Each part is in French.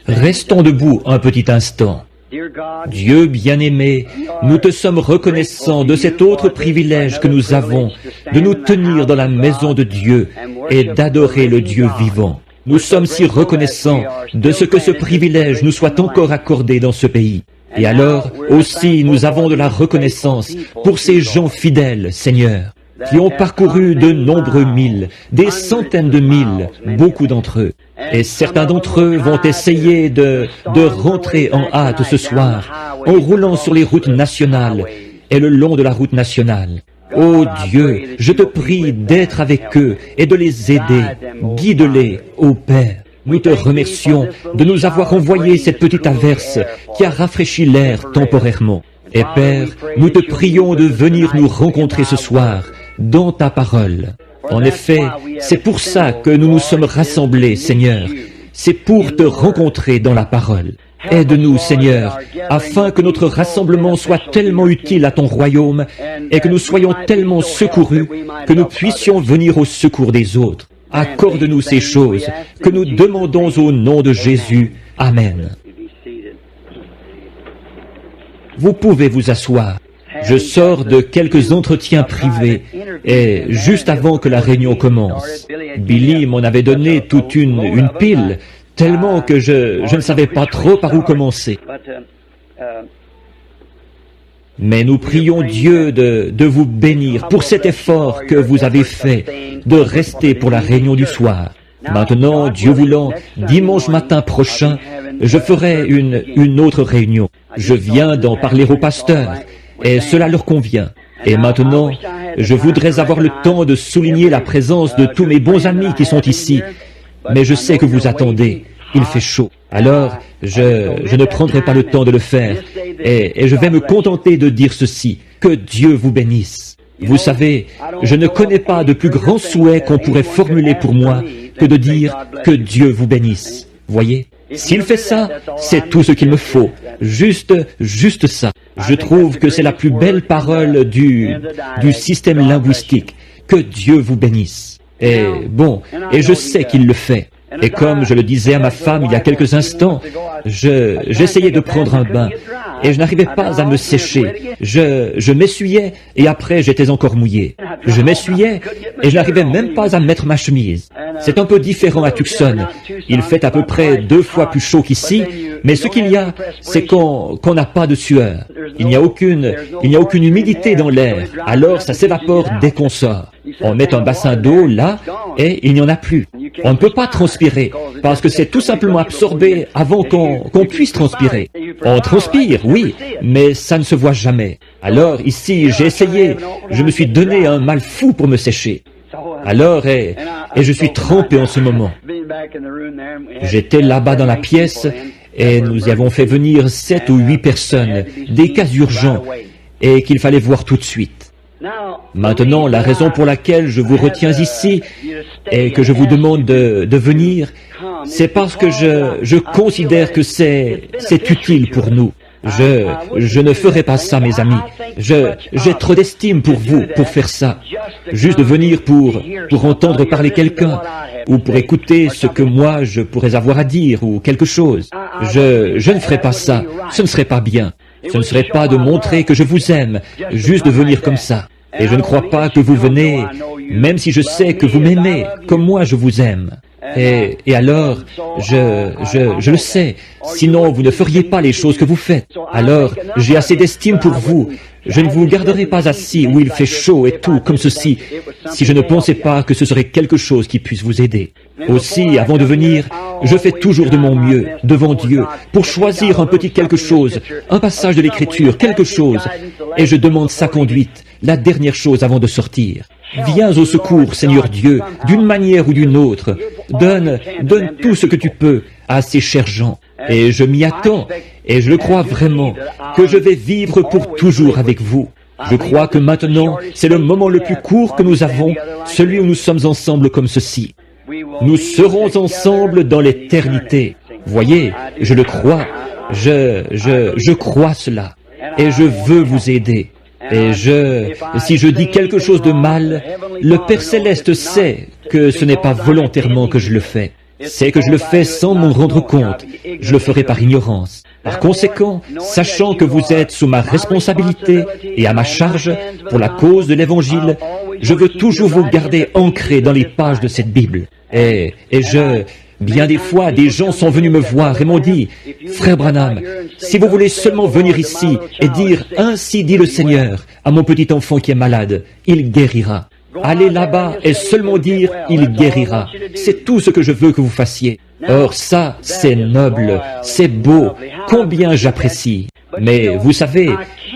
Restons debout un petit instant. Dieu bien-aimé, nous te sommes reconnaissants de cet autre privilège que nous avons de nous tenir dans la maison de Dieu et d'adorer le Dieu vivant. Nous sommes si reconnaissants de ce que ce privilège nous soit encore accordé dans ce pays. Et alors, aussi, nous avons de la reconnaissance pour ces gens fidèles, Seigneur, qui ont parcouru de nombreux milles, des centaines de milles, beaucoup d'entre eux. Et certains d'entre eux vont essayer de rentrer en hâte ce soir, en roulant sur les routes nationales et le long de la route nationale. Ô Dieu, je te prie d'être avec eux et de les aider. Guide-les, ô Père. Nous te remercions de nous avoir envoyé cette petite averse qui a rafraîchi l'air temporairement. Et Père, nous te prions de venir nous rencontrer ce soir dans ta parole. En effet, c'est pour ça que nous nous sommes rassemblés, Seigneur. C'est pour te rencontrer dans la parole. Aide-nous, Seigneur, afin que notre rassemblement soit tellement utile à ton royaume et que nous soyons tellement secourus que nous puissions venir au secours des autres. Accorde-nous ces choses que nous demandons au nom de Jésus. Amen. Vous pouvez vous asseoir. Je sors de quelques entretiens privés et juste avant que la réunion commence, Billy m'en avait donné toute une pile, tellement que je ne savais pas trop par où commencer. Mais nous prions Dieu de vous bénir pour cet effort que vous avez fait de rester pour la réunion du soir. Maintenant, Dieu voulant, dimanche matin prochain, je ferai une autre réunion. Je viens d'en parler au pasteur et cela leur convient. Et maintenant, je voudrais avoir le temps de souligner la présence de tous mes bons amis qui sont ici. Mais je sais que vous attendez. Il fait chaud. Alors, je ne prendrai pas le temps de le faire. Et je vais me contenter de dire ceci. Que Dieu vous bénisse. Vous savez, je ne connais pas de plus grand souhait qu'on pourrait formuler pour moi que de dire que Dieu vous bénisse. Voyez? S'il fait ça, c'est tout ce qu'il me faut. Juste ça. Je trouve que c'est la plus belle parole du système linguistique. Que Dieu vous bénisse. Et bon, et je sais qu'il le fait. Et comme je le disais à ma femme il y a quelques instants, j'essayais de prendre un bain et je n'arrivais pas à me sécher. Je m'essuyais et après j'étais encore mouillé. Je m'essuyais et je n'arrivais même pas à mettre ma chemise. C'est un peu différent à Tucson. Il fait à peu près 2 fois plus chaud qu'ici, mais ce qu'il y a, c'est qu'on n'a pas de sueur. Il n'y a aucune humidité dans l'air, alors ça s'évapore dès qu'on sort. On met un bassin d'eau là et il n'y en a plus. On ne peut pas transpirer parce que c'est tout simplement absorbé avant qu'on puisse transpirer. On transpire, oui, mais ça ne se voit jamais. Alors ici, j'ai essayé, je me suis donné un mal fou pour me sécher. Alors, et je suis trempé en ce moment. J'étais là-bas dans la pièce et nous y avons fait venir 7 ou 8 personnes, des cas urgents, et qu'il fallait voir tout de suite. Maintenant, la raison pour laquelle je vous retiens ici et que je vous demande de venir, c'est parce que je considère que c'est utile pour nous. Je ne ferai pas ça, mes amis. J'ai trop d'estime pour vous, pour faire ça. Juste de venir pour entendre parler quelqu'un, ou pour écouter ce que moi je pourrais avoir à dire, ou quelque chose. Je ne ferai pas ça. Ce ne serait pas bien. Ce ne serait pas de montrer que je vous aime, juste de venir comme ça. Et je ne crois pas que vous venez, même si je sais que vous m'aimez, comme moi je vous aime. Et alors, je le sais, sinon vous ne feriez pas les choses que vous faites. Alors, j'ai assez d'estime pour vous. Je ne vous garderai pas assis où il fait chaud et tout, comme ceci, si je ne pensais pas que ce serait quelque chose qui puisse vous aider. Aussi, avant de venir, je fais toujours de mon mieux, devant Dieu, pour choisir un petit quelque chose, un passage de l'Écriture, quelque chose, et je demande sa conduite, la dernière chose avant de sortir. Viens au secours, Seigneur Dieu, d'une manière ou d'une autre. Donne tout ce que tu peux à ces chers gens. Et je m'y attends, et je le crois vraiment, que je vais vivre pour toujours avec vous. Je crois que maintenant, c'est le moment le plus court que nous avons, celui où nous sommes ensemble comme ceci. Nous serons ensemble dans l'éternité. Voyez, je le crois, je crois cela, et je veux vous aider. Et si je dis quelque chose de mal, le Père Céleste sait que ce n'est pas volontairement que je le fais. c'est que je le fais sans m'en rendre compte. Je le ferai par ignorance. Par conséquent, sachant que vous êtes sous ma responsabilité et à ma charge pour la cause de l'Évangile, je veux toujours vous garder ancré dans les pages de cette Bible. Bien des fois, des gens sont venus me voir et m'ont dit, « Frère Branham, si vous voulez seulement venir ici et dire « Ainsi dit le Seigneur » à mon petit enfant qui est malade, il guérira. Allez là-bas et seulement dire « Il guérira ». C'est tout ce que je veux que vous fassiez. Or ça, c'est noble, c'est beau, combien j'apprécie. Mais vous savez,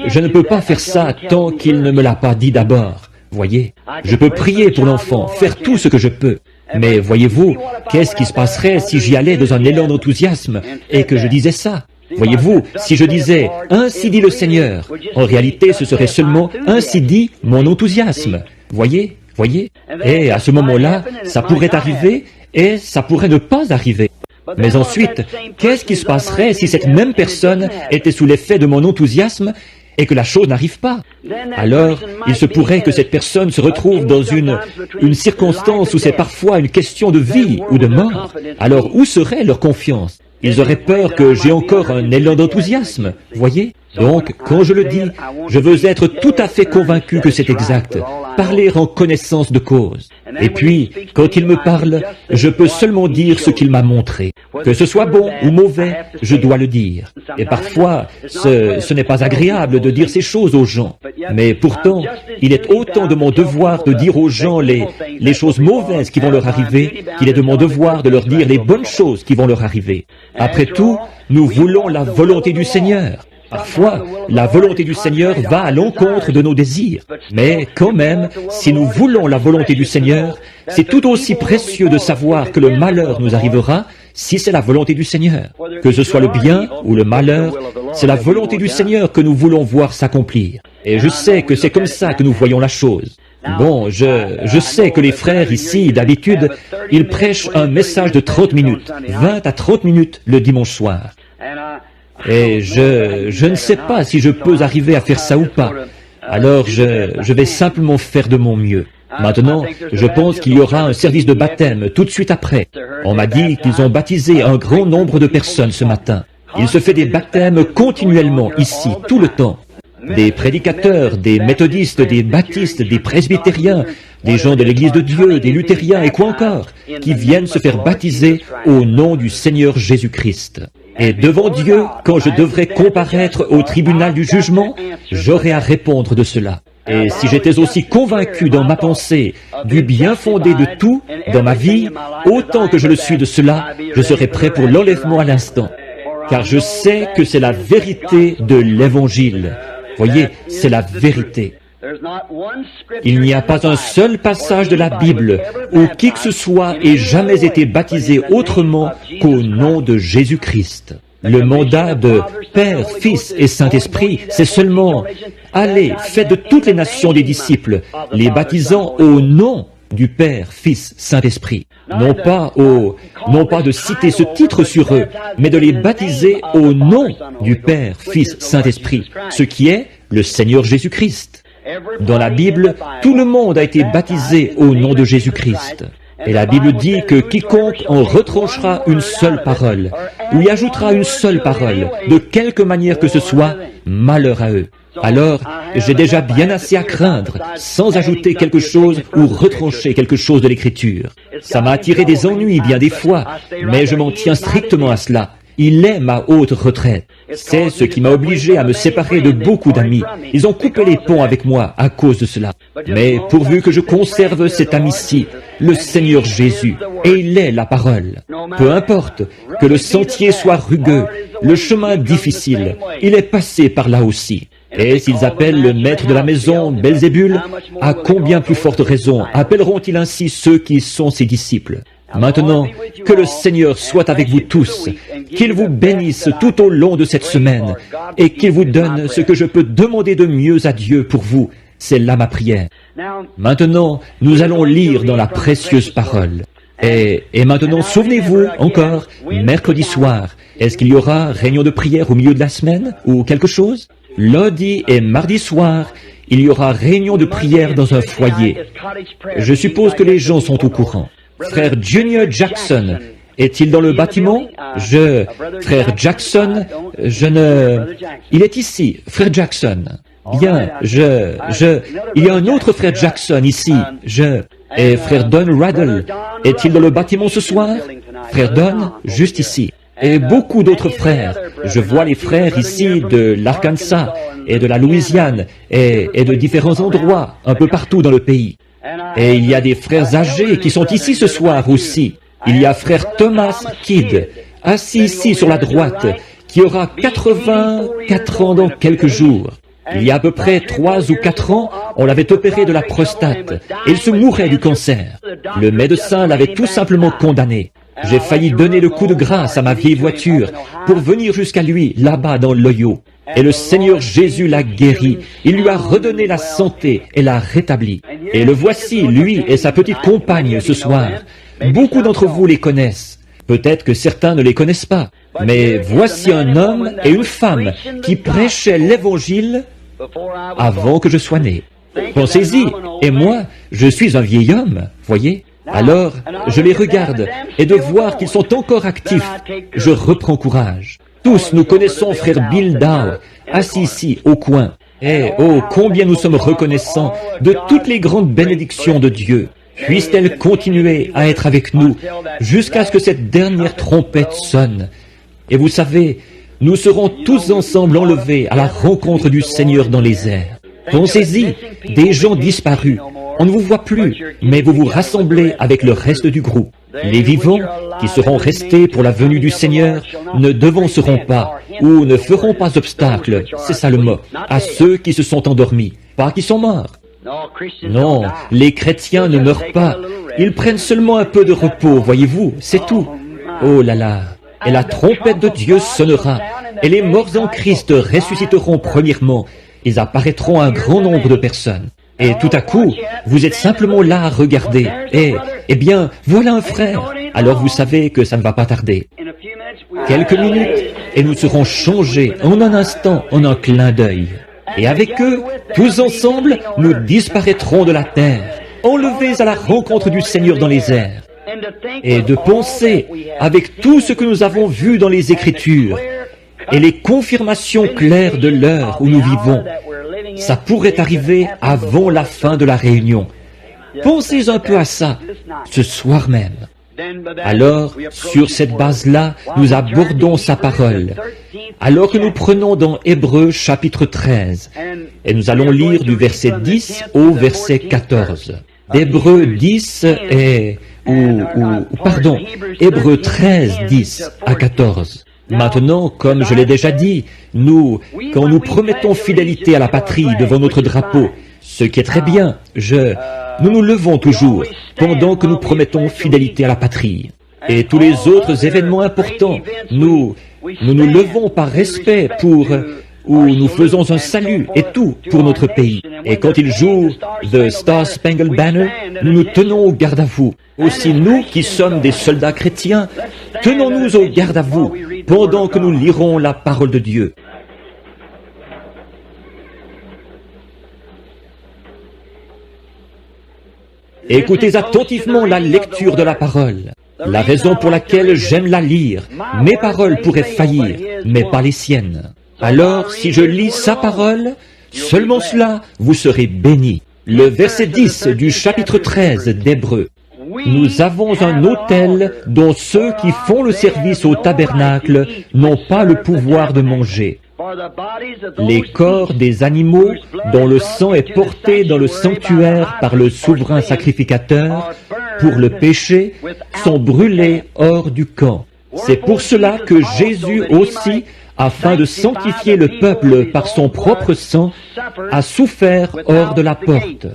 je ne peux pas faire ça tant qu'il ne me l'a pas dit d'abord. Voyez, je peux prier pour l'enfant, faire tout ce que je peux. Mais voyez-vous, qu'est-ce qui se passerait si j'y allais dans un élan d'enthousiasme et que je disais ça? Voyez-vous, si je disais « Ainsi dit le Seigneur », en réalité ce serait seulement « Ainsi dit mon enthousiasme ». Voyez? Et à ce moment-là, ça pourrait arriver et ça pourrait ne pas arriver. Mais ensuite, qu'est-ce qui se passerait si cette même personne était sous l'effet de mon enthousiasme et que la chose n'arrive pas? Alors, il se pourrait que cette personne se retrouve dans une circonstance où c'est parfois une question de vie ou de mort. Alors, où serait leur confiance? Ils auraient peur que j'ai encore un élan d'enthousiasme, voyez? Donc, quand je le dis, je veux être tout à fait convaincu que c'est exact, parler en connaissance de cause. Et puis, quand il me parle, je peux seulement dire ce qu'il m'a montré. Que ce soit bon ou mauvais, je dois le dire. Et parfois, ce n'est pas agréable de dire ces choses aux gens. Mais pourtant, il est autant de mon devoir de dire aux gens les choses mauvaises qui vont leur arriver qu'il est de mon devoir de leur dire les bonnes choses qui vont leur arriver. Après tout, nous voulons la volonté du Seigneur. Parfois, la volonté du Seigneur va à l'encontre de nos désirs. Mais quand même, si nous voulons la volonté du Seigneur, c'est tout aussi précieux de savoir que le malheur nous arrivera si c'est la volonté du Seigneur. Que ce soit le bien ou le malheur, c'est la volonté du Seigneur que nous voulons voir s'accomplir. Et je sais que c'est comme ça que nous voyons la chose. Bon, je sais que les frères ici, d'habitude, ils prêchent un message de 30 minutes, 20 à 30 minutes le dimanche soir. Et je ne sais pas si je peux arriver à faire ça ou pas. Alors je vais simplement faire de mon mieux. Maintenant, je pense qu'il y aura un service de baptême tout de suite après. On m'a dit qu'ils ont baptisé un grand nombre de personnes ce matin. Il se fait des baptêmes continuellement ici, tout le temps. Des prédicateurs, des méthodistes, des baptistes, des presbytériens, des gens de l'Église de Dieu, des luthériens et quoi encore, qui viennent se faire baptiser au nom du Seigneur Jésus-Christ. Et devant Dieu, quand je devrais comparaître au tribunal du jugement, j'aurais à répondre de cela. Et si j'étais aussi convaincu dans ma pensée du bien fondé de tout dans ma vie, autant que je le suis de cela, je serais prêt pour l'enlèvement à l'instant. Car je sais que c'est la vérité de l'Évangile. Voyez, c'est la vérité. Il n'y a pas un seul passage de la Bible où qui que ce soit ait jamais été baptisé autrement qu'au nom de Jésus-Christ. Le mandat de Père, Fils et Saint-Esprit, c'est seulement « Allez, faites de toutes les nations des disciples, les baptisant au nom du Père, Fils, Saint-Esprit. » Non pas de citer ce titre sur eux, mais de les baptiser au nom du Père, Fils, Saint-Esprit, ce qui est le Seigneur Jésus-Christ. Dans la Bible, tout le monde a été baptisé au nom de Jésus-Christ. Et la Bible dit que quiconque en retranchera une seule parole, ou y ajoutera une seule parole, de quelque manière que ce soit, malheur à eux. Alors, j'ai déjà bien assez à craindre, sans ajouter quelque chose ou retrancher quelque chose de l'Écriture. Ça m'a attiré des ennuis bien des fois, mais je m'en tiens strictement à cela. Il est ma haute retraite. C'est ce qui m'a obligé à me séparer de beaucoup d'amis. Ils ont coupé les ponts avec moi à cause de cela. Mais pourvu que je conserve cet ami-ci, le Seigneur Jésus, et il est la parole. Peu importe que le sentier soit rugueux, le chemin difficile, il est passé par là aussi. Et s'ils appellent le maître de la maison Belzébul, à combien plus forte raison appelleront-ils ainsi ceux qui sont ses disciples? Maintenant, que le Seigneur soit avec vous tous, qu'il vous bénisse tout au long de cette semaine, et qu'il vous donne ce que je peux demander de mieux à Dieu pour vous. C'est là ma prière. Maintenant, nous allons lire dans la précieuse parole. Et maintenant, souvenez-vous encore, mercredi soir, est-ce qu'il y aura réunion de prière au milieu de la semaine, ou quelque chose? Lundi et mardi soir, il y aura réunion de prière dans un foyer. Je suppose que les gens sont au courant. Frère Junior Jackson Est-il dans le bâtiment? Frère Jackson, il est ici, frère Jackson. Bien, il y a un autre frère Jackson ici, Et frère Don Raddle, est-il dans le bâtiment ce soir? Frère Don, juste ici. Et beaucoup d'autres frères. Je vois les frères ici de l'Arkansas et de la Louisiane et de différents endroits, un peu partout dans le pays. Et il y a des frères âgés qui sont ici ce soir aussi. Il y a frère Thomas Kidd, assis ici sur la droite, qui aura 84 ans dans quelques jours. Il y a à peu près 3 ou 4 ans, on l'avait opéré de la prostate, et il se mourait du cancer. Le médecin l'avait tout simplement condamné. J'ai failli donner le coup de grâce à ma vieille voiture pour venir jusqu'à lui, là-bas dans l'Ohio. Et le Seigneur Jésus l'a guéri. Il lui a redonné la santé et l'a rétabli. Et le voici, lui et sa petite compagne, ce soir. Beaucoup d'entre vous les connaissent. Peut-être que certains ne les connaissent pas. Mais voici un homme et une femme qui prêchaient l'Évangile avant que je sois né. Pensez-y. Et moi, je suis un vieil homme, voyez. Alors, je les regarde, et de voir qu'ils sont encore actifs, je reprends courage. Tous nous connaissons frère Bill Dow, assis ici, au coin. Et oh, combien nous sommes reconnaissants de toutes les grandes bénédictions de Dieu. Puisse-t-elle continuer à être avec nous jusqu'à ce que cette dernière trompette sonne. Et vous savez, nous serons tous ensemble enlevés à la rencontre du Seigneur dans les airs. Pensez-y, des gens disparus. On ne vous voit plus, mais vous vous rassemblez avec le reste du groupe. Les vivants, qui seront restés pour la venue du Seigneur, ne devanceront pas, ou ne feront pas obstacle, c'est ça le mot, à ceux qui se sont endormis, pas qui sont morts. Non, les chrétiens ne meurent pas, ils prennent seulement un peu de repos, voyez-vous, c'est tout. Oh là là, et la trompette de Dieu sonnera, et les morts en Christ ressusciteront premièrement, ils apparaîtront à un grand nombre de personnes. Et tout à coup, vous êtes simplement là à regarder. Eh bien, voilà un frère. Alors vous savez que ça ne va pas tarder. Quelques minutes, et nous serons changés en un instant, en un clin d'œil. Et avec eux, tous ensemble, nous disparaîtrons de la terre, enlevés à la rencontre du Seigneur dans les airs. Et de penser, avec tout ce que nous avons vu dans les Écritures, et les confirmations claires de l'heure où nous vivons, ça pourrait arriver avant la fin de la réunion. Pensez un peu à ça, ce soir même. Alors, sur cette base-là, nous abordons sa parole. Alors que nous prenons dans Hébreux chapitre 13, et nous allons lire du verset 10 au verset 14. Hébreux 10 Hébreux 13, 10 à 14. Maintenant, comme je l'ai déjà dit, quand nous promettons fidélité à la patrie devant notre drapeau, ce qui est très bien, nous nous levons toujours pendant que nous promettons fidélité à la patrie. Et tous les autres événements importants, nous nous levons par respect où nous faisons un salut et tout pour notre pays. Et quand ils jouent The Star Spangled Banner, nous nous tenons au garde à vous. Aussi nous qui sommes des soldats chrétiens, tenons-nous au garde à vous pendant que nous lirons la parole de Dieu. Écoutez attentivement la lecture de la parole. La raison pour laquelle j'aime la lire, mes paroles pourraient faillir, mais pas les siennes. Alors, si je lis sa parole, seulement cela, vous serez bénis. Le verset 10 du chapitre 13 d'Hébreux. Nous avons un autel dont ceux qui font le service au tabernacle n'ont pas le pouvoir de manger. Les corps des animaux dont le sang est porté dans le sanctuaire par le souverain sacrificateur pour le péché sont brûlés hors du camp. C'est pour cela que Jésus aussi, afin de sanctifier le peuple par son propre sang, a souffert hors de la porte.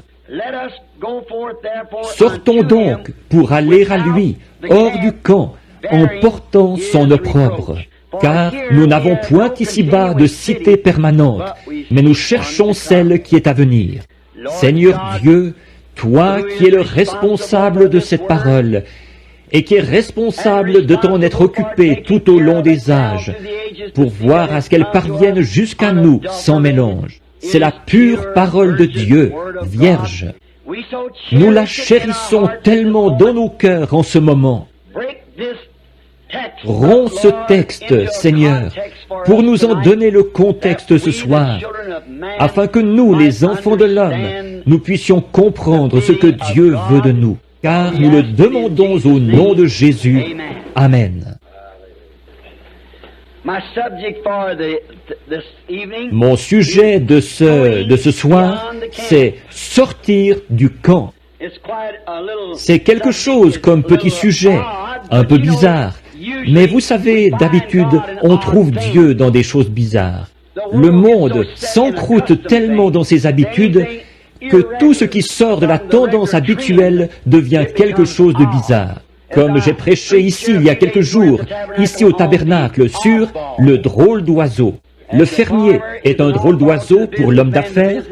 Sortons donc pour aller à lui, hors du camp, en portant son opprobre. Car nous n'avons point ici-bas de cité permanente, mais nous cherchons celle qui est à venir. Seigneur Dieu, toi qui es le responsable de cette parole, et qui est responsable de t'en être occupé tout au long des âges, pour voir à ce qu'elle parvienne jusqu'à nous sans mélange. C'est la pure parole de Dieu, vierge. Nous la chérissons tellement dans nos cœurs en ce moment. Romps ce texte, Seigneur, pour nous en donner le contexte ce soir, afin que nous, les enfants de l'homme, nous puissions comprendre ce que Dieu veut de nous, car nous le demandons au nom de Jésus. Amen. Mon sujet de ce soir, c'est sortir du camp. C'est quelque chose comme petit sujet, un peu bizarre. Mais vous savez, d'habitude, on trouve Dieu dans des choses bizarres. Le monde s'encroute tellement dans ses habitudes que tout ce qui sort de la tendance habituelle devient quelque chose de bizarre. Comme j'ai prêché ici il y a quelques jours, ici au tabernacle, sur le drôle d'oiseau. Le fermier est un drôle d'oiseau pour l'homme d'affaires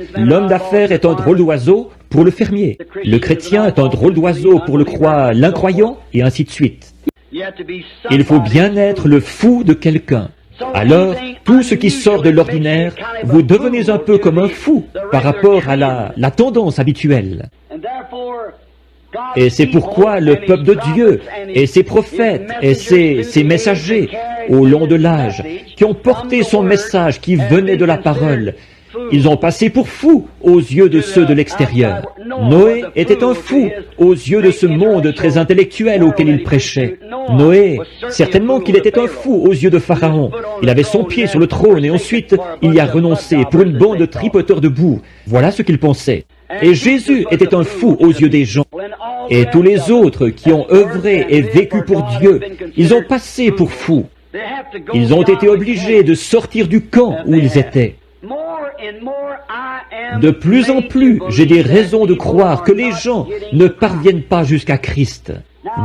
est un drôle d'oiseau pour le fermier. Le chrétien est un drôle d'oiseau pour l'incroyant, et ainsi de suite. Il faut bien être le fou de quelqu'un. Alors, tout ce qui sort de l'ordinaire, vous devenez un peu comme un fou par rapport à la tendance habituelle. Et c'est pourquoi le peuple de Dieu et ses prophètes et ses messagers au long de l'âge, qui ont porté son message qui venait de la parole, ils ont passé pour fous aux yeux de ceux de l'extérieur. Noé était un fou aux yeux de ce monde très intellectuel auquel il prêchait. Noé, certainement qu'il était un fou aux yeux de Pharaon. Il avait son pied sur le trône et ensuite il y a renoncé pour une bande de tripoteurs de boue. Voilà ce qu'il pensait. Et Jésus était un fou aux yeux des gens. Et tous les autres qui ont œuvré et vécu pour Dieu, ils ont passé pour fous. Ils ont été obligés de sortir du camp où ils étaient. De plus en plus, j'ai des raisons de croire que les gens ne parviennent pas jusqu'à Christ.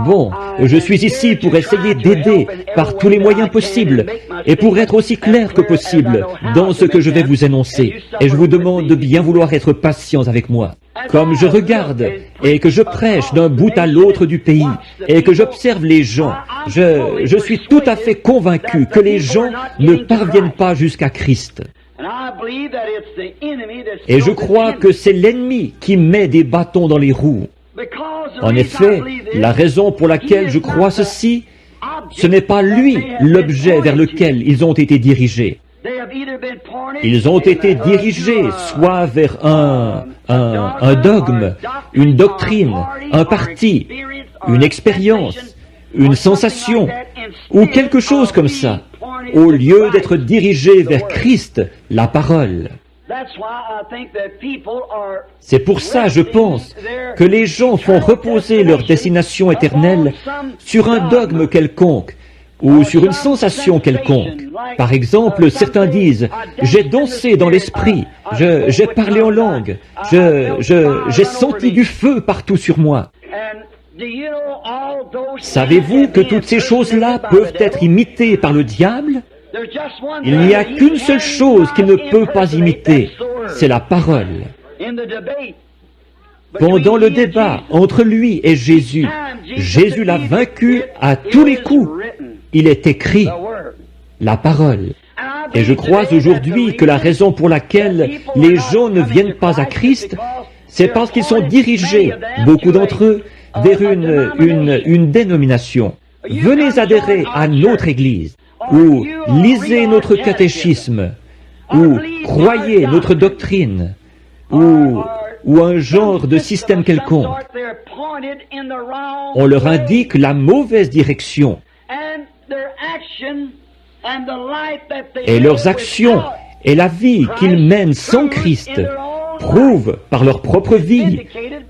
Bon, je suis ici pour essayer d'aider par tous les moyens possibles et pour être aussi clair que possible dans ce que je vais vous énoncer. Et je vous demande de bien vouloir être patients avec moi. Comme je regarde et que je prêche d'un bout à l'autre du pays et que j'observe les gens, je suis tout à fait convaincu que les gens ne parviennent pas jusqu'à Christ. Et je crois que c'est l'ennemi qui met des bâtons dans les roues. En effet, la raison pour laquelle je crois ceci, ce n'est pas lui l'objet vers lequel ils ont été dirigés. Ils ont été dirigés soit vers un dogme, une doctrine, un parti, une expérience, une sensation, ou quelque chose comme ça, au lieu d'être dirigés vers Christ, la parole. C'est pour ça, je pense, que les gens font reposer leur destination éternelle sur un dogme quelconque ou sur une sensation quelconque. Par exemple, certains disent « J'ai dansé dans l'esprit, j'ai parlé en langue, j'ai senti du feu partout sur moi. » Savez-vous que toutes ces choses-là peuvent être imitées par le diable? Il n'y a qu'une seule chose qu'il ne peut pas imiter, c'est la parole. Pendant le débat entre lui et Jésus, Jésus l'a vaincu à tous les coups. Il est écrit, la parole. Et je crois aujourd'hui que la raison pour laquelle les gens ne viennent pas à Christ, c'est parce qu'ils sont dirigés, beaucoup d'entre eux, vers une dénomination. Venez adhérer à notre Église, ou lisez notre catéchisme, ou croyez notre doctrine, ou un genre de système quelconque. On leur indique la mauvaise direction. Et leurs actions et la vie qu'ils mènent sans Christ prouvent par leur propre vie.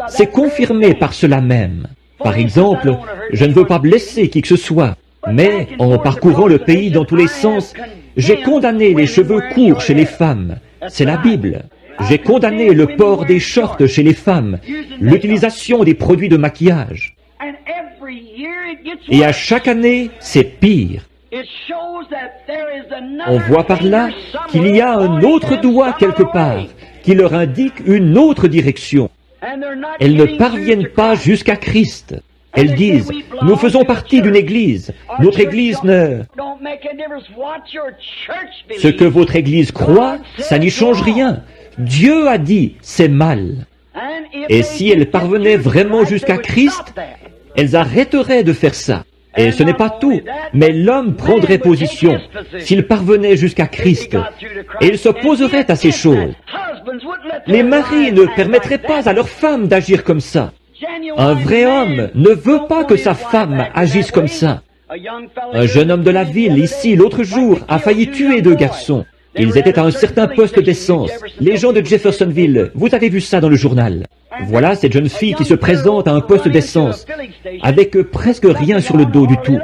C'est confirmé par cela même. Par exemple, je ne veux pas blesser qui que ce soit, mais en parcourant le pays dans tous les sens, j'ai condamné les cheveux courts chez les femmes. C'est la Bible. J'ai condamné le port des shorts chez les femmes, l'utilisation des produits de maquillage. Et à chaque année, c'est pire. On voit par là qu'il y a un autre doigt quelque part qui leur indique une autre direction. Elles ne parviennent pas jusqu'à Christ. Elles disent, nous faisons partie d'une église. Notre église ne... Ce que votre église croit, ça n'y change rien. Dieu a dit, c'est mal. Et si elles parvenaient vraiment jusqu'à Christ, elles arrêteraient de faire ça. Et ce n'est pas tout, mais l'homme prendrait position s'il parvenait jusqu'à Christ, et il s'opposerait à ces choses. Les maris ne permettraient pas à leurs femmes d'agir comme ça. Un vrai homme ne veut pas que sa femme agisse comme ça. Un jeune homme de la ville, ici, l'autre jour, a failli tuer 2 garçons. Ils étaient à un certain poste d'essence. Les gens de Jeffersonville, vous avez vu ça dans le journal. Voilà cette jeune fille qui se présente à un poste d'essence, avec presque rien sur le dos du tout.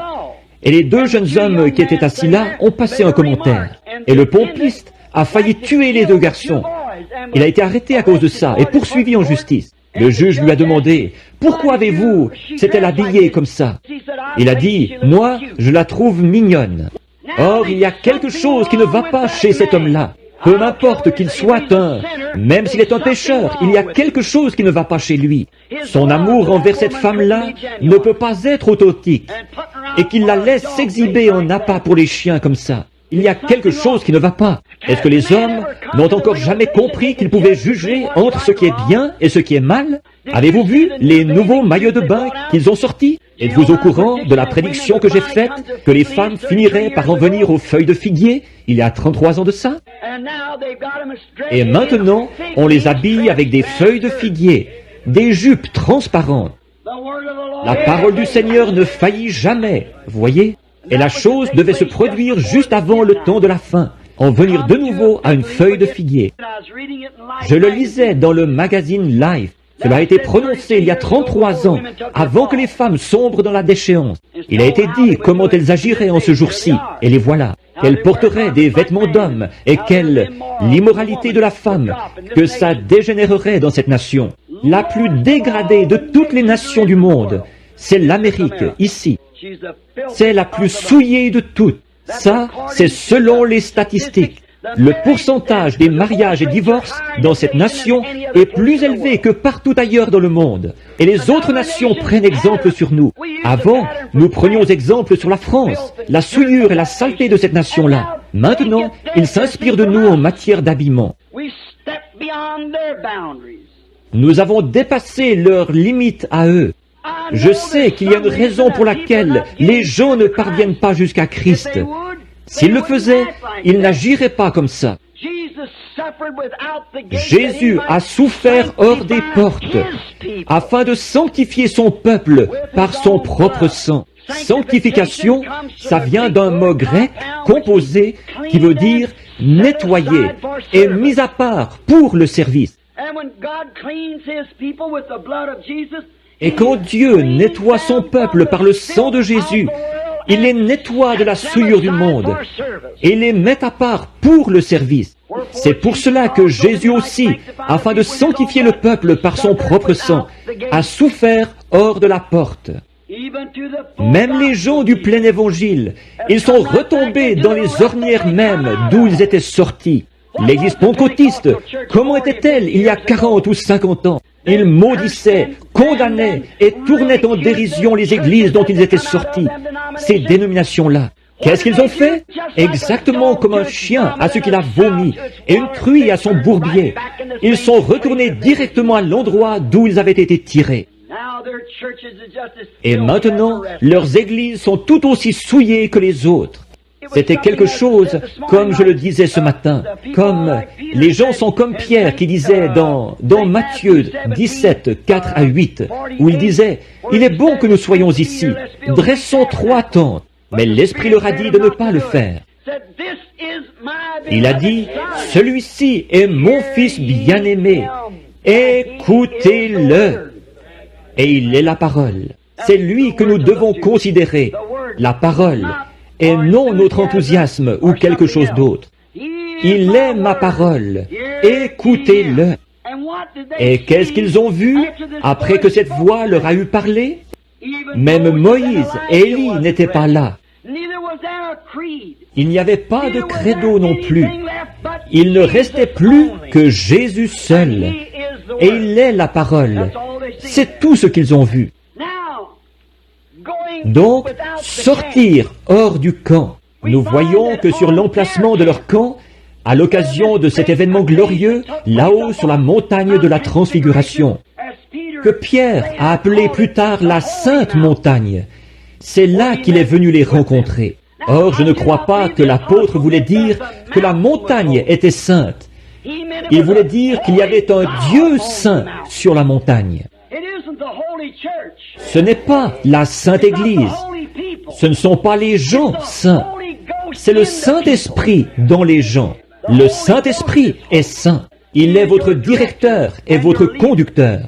Et les 2 jeunes hommes qui étaient assis là ont passé un commentaire. Et le pompiste a failli tuer les 2 garçons. Il a été arrêté à cause de ça et poursuivi en justice. Le juge lui a demandé, « Pourquoi avez-vous s'est-elle habillée comme ça ?» Il a dit, « Moi, je la trouve mignonne. » Or, il y a quelque chose qui ne va pas chez cet homme-là. Peu m'importe qu'il soit même s'il est un pécheur, il y a quelque chose qui ne va pas chez lui. Son amour envers cette femme-là ne peut pas être authentique. Et qu'il la laisse s'exhiber en appât pour les chiens comme ça. Il y a quelque chose qui ne va pas. Est-ce que les hommes n'ont encore jamais compris qu'ils pouvaient juger entre ce qui est bien et ce qui est mal? Avez-vous vu les nouveaux maillots de bain qu'ils ont sortis? Êtes-vous au courant de la prédiction que j'ai faite, que les femmes finiraient par en venir aux feuilles de figuier, il y a 33 ans de ça? Et maintenant, on les habille avec des feuilles de figuier, des jupes transparentes. La parole du Seigneur ne faillit jamais, voyez? Et la chose devait se produire juste avant le temps de la fin, en venir de nouveau à une feuille de figuier. Je le lisais dans le magazine Life. Cela a été prononcé il y a 33 ans, avant que les femmes sombrent dans la déchéance. Il a été dit comment elles agiraient en ce jour-ci, et les voilà. Qu'elles porteraient des vêtements d'hommes, et quelle l'immoralité de la femme, que ça dégénérerait dans cette nation. La plus dégradée de toutes les nations du monde, c'est l'Amérique, ici. C'est la plus souillée de toutes. Ça, c'est selon les statistiques. Le pourcentage des mariages et divorces dans cette nation est plus élevé que partout ailleurs dans le monde. Et les autres nations prennent exemple sur nous. Avant, nous prenions exemple sur la France, la souillure et la saleté de cette nation-là. Maintenant, ils s'inspirent de nous en matière d'habillement. Nous avons dépassé leurs limites à eux. Je sais qu'il y a une raison pour laquelle les gens ne parviennent pas jusqu'à Christ. S'ils le faisaient, ils n'agiraient pas comme ça. Jésus a souffert hors des portes afin de sanctifier son peuple par son propre sang. Sanctification, ça vient d'un mot grec composé qui veut dire nettoyer et mis à part pour le service. Et quand Dieu nettoie son peuple par le sang de Jésus, il les nettoie de la souillure du monde et les met à part pour le service. C'est pour cela que Jésus aussi, afin de sanctifier le peuple par son propre sang, a souffert hors de la porte. Même les gens du plein évangile, ils sont retombés dans les ornières mêmes d'où ils étaient sortis. L'Église pentecôtiste, comment était-elle il y a 40 ou 50 ans? Ils maudissaient, condamnaient et tournaient en dérision les églises dont ils étaient sortis. Ces dénominations-là, qu'est-ce qu'ils ont fait? Exactement comme un chien à ce qu'il a vomi et une truie à son bourbier. Ils sont retournés directement à l'endroit d'où ils avaient été tirés. Et maintenant, leurs églises sont tout aussi souillées que les autres. C'était quelque chose, comme je le disais ce matin, comme les gens sont comme Pierre qui disait dans Matthieu 17, 4 à 8, où il disait, « Il est bon que nous soyons ici, dressons 3 tentes. » Mais l'Esprit leur a dit de ne pas le faire. Il a dit, « Celui-ci est mon Fils bien-aimé, écoutez-le. » Et il est la parole. C'est lui que nous devons considérer, la parole, et non notre enthousiasme ou quelque chose d'autre. Il est ma parole, écoutez-le. Et qu'est-ce qu'ils ont vu après que cette voix leur a eu parlé? Même Moïse et Élie n'étaient pas là. Il n'y avait pas de credo non plus. Il ne restait plus que Jésus seul. Et il est la parole. C'est tout ce qu'ils ont vu. Donc, sortir hors du camp. Nous voyons que sur l'emplacement de leur camp, à l'occasion de cet événement glorieux, là-haut sur la montagne de la Transfiguration, que Pierre a appelé plus tard la Sainte Montagne, c'est là qu'il est venu les rencontrer. Or, je ne crois pas que l'apôtre voulait dire que la montagne était sainte. Il voulait dire qu'il y avait un Dieu saint sur la montagne. Ce n'est pas la Sainte Église. Ce ne sont pas les gens saints. C'est le Saint-Esprit dans les gens. Le Saint-Esprit est saint. Il est votre directeur et votre conducteur.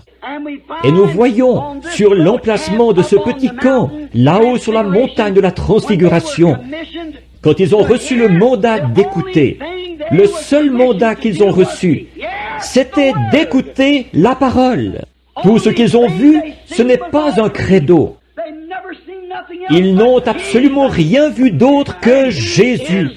Et nous voyons sur l'emplacement de ce petit camp, là-haut sur la montagne de la Transfiguration, quand ils ont reçu le mandat d'écouter, le seul mandat qu'ils ont reçu, c'était d'écouter la parole. Tout ce qu'ils ont vu, ce n'est pas un credo. Ils n'ont absolument rien vu d'autre que Jésus.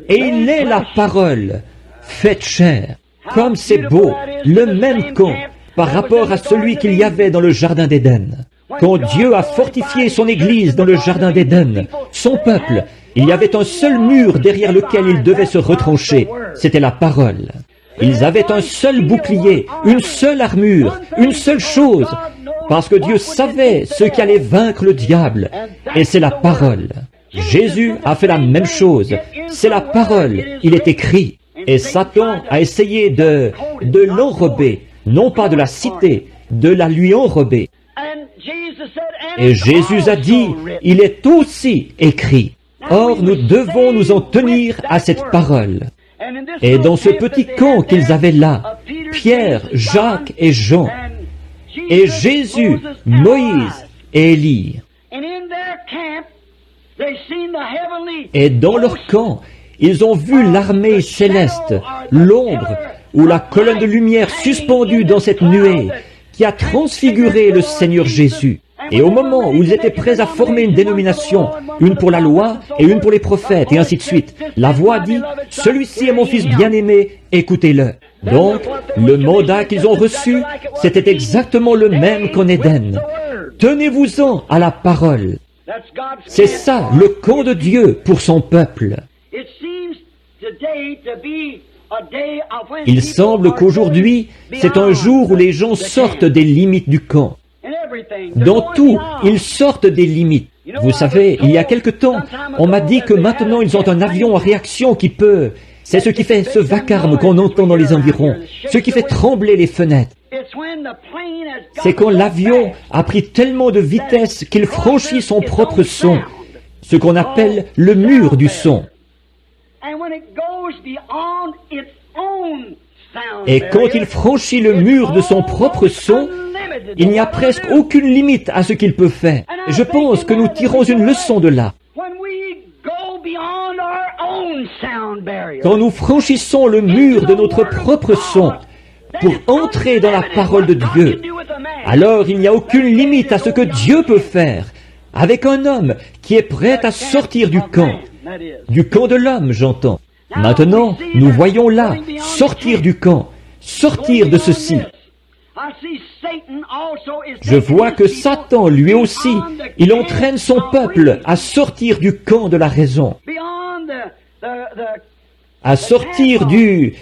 Et il est la parole, faite chair. Comme c'est beau, le même camp, par rapport à celui qu'il y avait dans le Jardin d'Éden. Quand Dieu a fortifié son Église dans le Jardin d'Éden, son peuple, il y avait un seul mur derrière lequel ils devaient se retrancher, c'était la parole. Ils avaient un seul bouclier, une seule armure, une seule chose, parce que Dieu savait ce qui allait vaincre le diable, et c'est la parole. Jésus a fait la même chose, c'est la parole, il est écrit, et Satan a essayé de l'enrober, non pas de la citer, de la lui enrober. Et Jésus a dit, il est aussi écrit. Or, nous devons nous en tenir à cette parole. Et dans ce petit camp qu'ils avaient là, Pierre, Jacques et Jean, et Jésus, Moïse et Élie. Et dans leur camp, ils ont vu l'armée céleste, l'ombre ou la colonne de lumière suspendue dans cette nuée qui a transfiguré le Seigneur Jésus. Et au moment où ils étaient prêts à former une dénomination, une pour la loi et une pour les prophètes, et ainsi de suite, la voix dit, « Celui-ci est mon fils bien-aimé, écoutez-le. » Donc, le mandat qu'ils ont reçu, c'était exactement le même qu'en Éden. Tenez-vous-en à la parole. C'est ça, le camp de Dieu pour son peuple. Il semble qu'aujourd'hui, c'est un jour où les gens sortent des limites du camp. Dans tout, ils sortent des limites. Vous savez, il y a quelque temps, on m'a dit que maintenant ils ont un avion à réaction qui peut... C'est ce qui fait ce vacarme qu'on entend dans les environs, ce qui fait trembler les fenêtres. C'est quand l'avion a pris tellement de vitesse qu'il franchit son propre son, ce qu'on appelle le mur du son. Et quand il franchit le mur de son propre son, il n'y a presque aucune limite à ce qu'il peut faire. Je pense que nous tirons une leçon de là. Quand nous franchissons le mur de notre propre son pour entrer dans la parole de Dieu, alors il n'y a aucune limite à ce que Dieu peut faire avec un homme qui est prêt à sortir du camp de l'homme, j'entends. Maintenant, nous voyons là, sortir du camp, sortir de ceci. Je vois que Satan, lui aussi, il entraîne son peuple à sortir du camp de la raison, à sortir du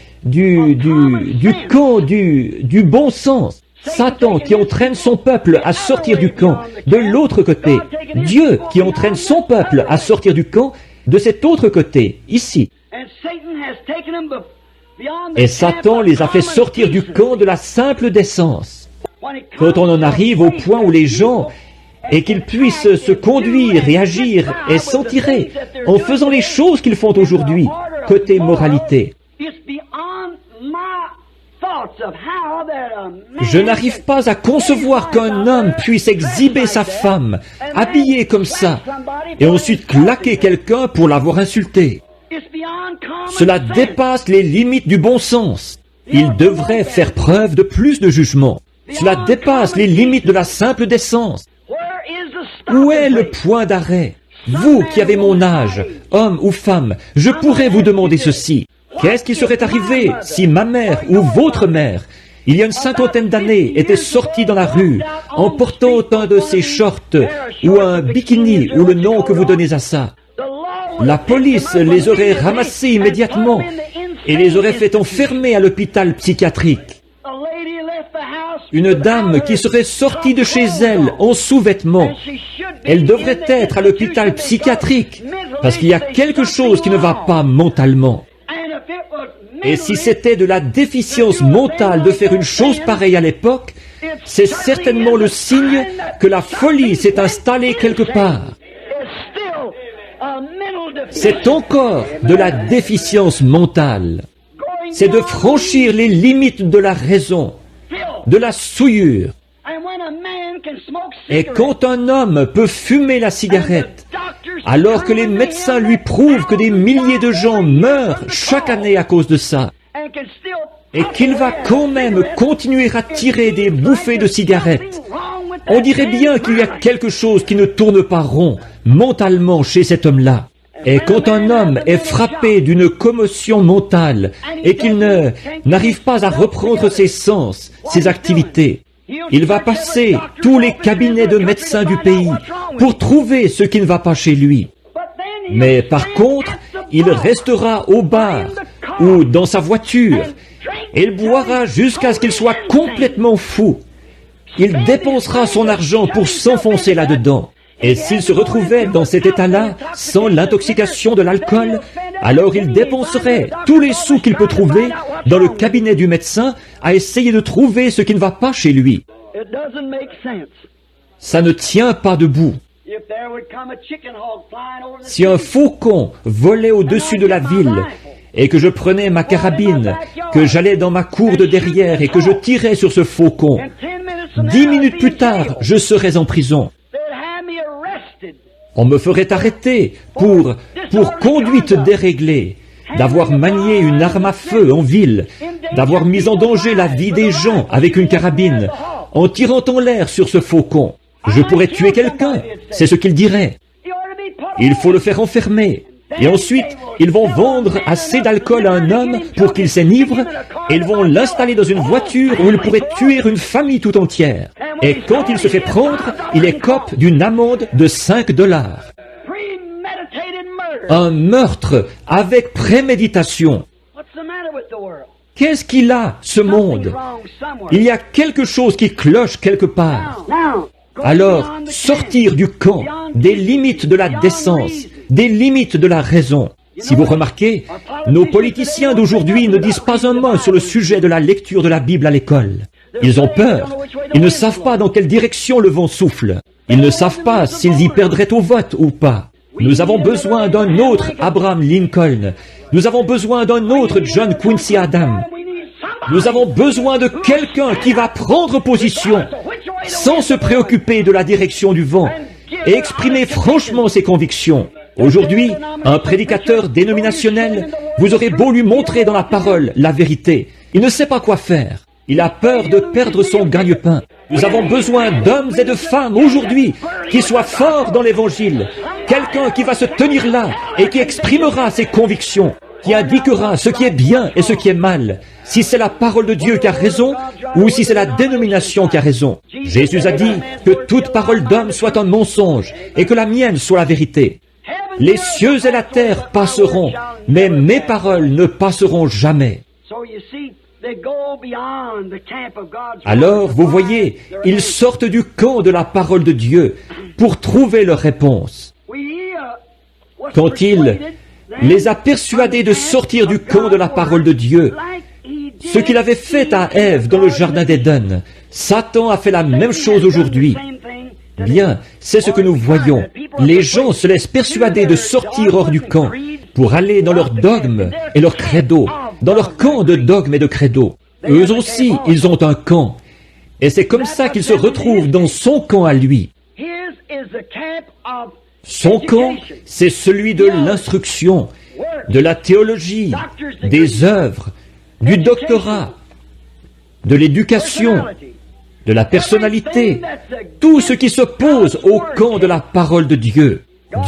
camp du bon sens. Satan qui entraîne son peuple à sortir du camp de l'autre côté. Dieu qui entraîne son peuple à sortir du camp de cet autre côté, ici. Et Satan les a fait sortir du camp de la simple décence. Quand on en arrive au point où les gens, et qu'ils puissent se conduire et agir et s'en tirer en faisant les choses qu'ils font aujourd'hui, côté moralité. Je n'arrive pas à concevoir qu'un homme puisse exhiber sa femme, habillée comme ça, et ensuite claquer quelqu'un pour l'avoir insulté. Cela dépasse les limites du bon sens. Il devrait faire preuve de plus de jugement. Cela dépasse les limites de la simple décence. Où est le point d'arrêt? Vous qui avez mon âge, homme ou femme, je pourrais vous demander ceci. Qu'est-ce qui serait arrivé si ma mère ou votre mère, il y a une 50aine d'années, était sortie dans la rue en portant un de ses shorts ou un bikini ou le nom que vous donnez à ça? La police les aurait ramassés immédiatement et les aurait fait enfermer à l'hôpital psychiatrique. Une dame qui serait sortie de chez elle en sous-vêtements, elle devrait être à l'hôpital psychiatrique, parce qu'il y a quelque chose qui ne va pas mentalement. Et si c'était de la déficience mentale de faire une chose pareille à l'époque, c'est certainement le signe que la folie s'est installée quelque part. C'est encore de la déficience mentale. C'est de franchir les limites de la raison, de la souillure. Et quand un homme peut fumer la cigarette, alors que les médecins lui prouvent que des milliers de gens meurent chaque année à cause de ça, et qu'il va quand même continuer à tirer des bouffées de cigarettes, on dirait bien qu'il y a quelque chose qui ne tourne pas rond mentalement chez cet homme-là. Et quand un homme est frappé d'une commotion mentale et qu'il n'arrive pas à reprendre ses sens, ses activités, il va passer tous les cabinets de médecins du pays pour trouver ce qui ne va pas chez lui. Mais par contre, il restera au bar ou dans sa voiture et il boira jusqu'à ce qu'il soit complètement fou. Il dépensera son argent pour s'enfoncer là-dedans. Et s'il se retrouvait dans cet état-là, sans l'intoxication de l'alcool, alors il dépenserait tous les sous qu'il peut trouver dans le cabinet du médecin à essayer de trouver ce qui ne va pas chez lui. Ça ne tient pas debout. Si un faucon volait au-dessus de la ville, et que je prenais ma carabine, que j'allais dans ma cour de derrière et que je tirais sur ce faucon, 10 minutes plus tard, je serais en prison. On me ferait arrêter pour conduite déréglée, d'avoir manié une arme à feu en ville, d'avoir mis en danger la vie des gens avec une carabine, en tirant en l'air sur ce faucon. Je pourrais tuer quelqu'un, c'est ce qu'il dirait. Il faut le faire enfermer. Et ensuite, ils vont vendre assez d'alcool à un homme pour qu'il s'enivre, et ils vont l'installer dans une voiture où il pourrait tuer une famille tout entière. Et quand il se fait prendre, il écope d'une amende de $5. Un meurtre avec préméditation. Qu'est-ce qu'il a, ce monde? Il y a quelque chose qui cloche quelque part. Alors, sortir du camp, des limites de la décence, des limites de la raison. Si vous remarquez, nos politiciens d'aujourd'hui ne disent pas un mot sur le sujet de la lecture de la Bible à l'école. Ils ont peur. Ils ne savent pas dans quelle direction le vent souffle. Ils ne savent pas s'ils y perdraient au vote ou pas. Nous avons besoin d'un autre Abraham Lincoln. Nous avons besoin d'un autre John Quincy Adams. Nous avons besoin de quelqu'un qui va prendre position sans se préoccuper de la direction du vent et exprimer franchement ses convictions. Aujourd'hui, un prédicateur dénominationnel, vous aurez beau lui montrer dans la parole la vérité, il ne sait pas quoi faire. Il a peur de perdre son gagne-pain. Nous avons besoin d'hommes et de femmes aujourd'hui qui soient forts dans l'Évangile. Quelqu'un qui va se tenir là et qui exprimera ses convictions, qui indiquera ce qui est bien et ce qui est mal, si c'est la parole de Dieu qui a raison ou si c'est la dénomination qui a raison. Jésus a dit que toute parole d'homme soit un mensonge et que la mienne soit la vérité. Les cieux et la terre passeront, mais mes paroles ne passeront jamais. Alors, vous voyez, ils sortent du camp de la parole de Dieu pour trouver leur réponse. Quand il les a persuadés de sortir du camp de la parole de Dieu, ce qu'il avait fait à Ève dans le jardin d'Éden, Satan a fait la même chose aujourd'hui. Bien, c'est ce que nous voyons. Les gens se laissent persuader de sortir hors du camp pour aller dans leur dogme et leur credo, dans leur camp de dogme et de credo. Eux aussi, ils ont un camp. Et c'est comme ça qu'ils se retrouvent dans son camp à lui. Son camp, c'est celui de l'instruction, de la théologie, des œuvres, du doctorat, de l'éducation, de la personnalité, tout ce qui s'oppose au camp de la parole de Dieu.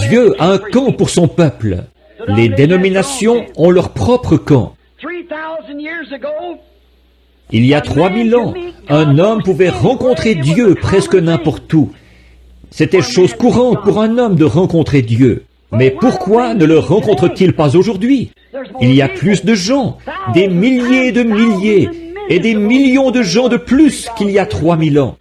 Dieu a un camp pour son peuple. Les dénominations ont leur propre camp. Il y a 3000 ans, un homme pouvait rencontrer Dieu presque n'importe où. C'était chose courante pour un homme de rencontrer Dieu. Mais pourquoi ne le rencontre-t-il pas aujourd'hui? Il y a plus de gens, des milliers de milliers, et des millions de gens de plus qu'il y a 3000 ans.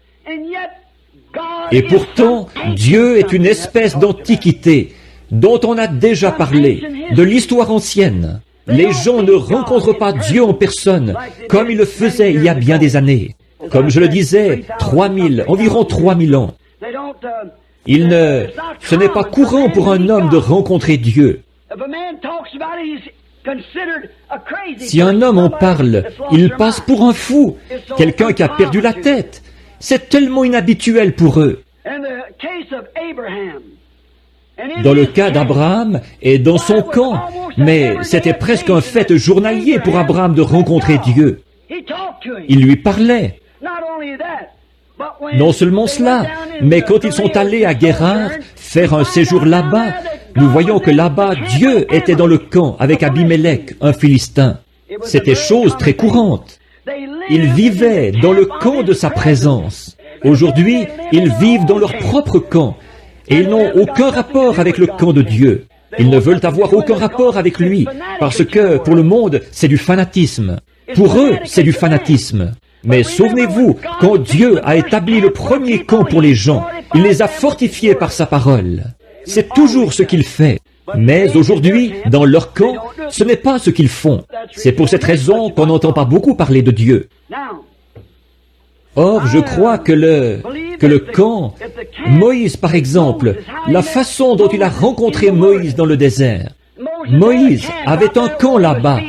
Et pourtant, Dieu est une espèce d'antiquité dont on a déjà parlé, de l'histoire ancienne. Les gens ne rencontrent pas Dieu en personne comme ils le faisaient il y a bien des années. Comme je le disais, environ 3000 ans. Ce n'est pas courant pour un homme de rencontrer Dieu. Si un homme en parle, il passe pour un fou, quelqu'un qui a perdu la tête. C'est tellement inhabituel pour eux. Dans le cas d'Abraham et dans son camp, mais c'était presque un fait journalier pour Abraham de rencontrer Dieu. Il lui parlait. Non seulement cela, mais quand ils sont allés à Guérar faire un séjour là-bas, nous voyons que là-bas, Dieu était dans le camp avec Abimelech, un Philistin. C'était chose très courante. Ils vivaient dans le camp de sa présence. Aujourd'hui, ils vivent dans leur propre camp. Et ils n'ont aucun rapport avec le camp de Dieu. Ils ne veulent avoir aucun rapport avec lui, parce que pour le monde, c'est du fanatisme. Pour eux, c'est du fanatisme. Mais souvenez-vous, quand Dieu a établi le premier camp pour les gens, il les a fortifiés par sa parole. C'est toujours ce qu'il fait. Mais aujourd'hui, dans leur camp, ce n'est pas ce qu'ils font. C'est pour cette raison qu'on n'entend pas beaucoup parler de Dieu. Or, je crois que le camp, Moïse par exemple, la façon dont il a rencontré Moïse dans le désert. Moïse avait un camp là-bas,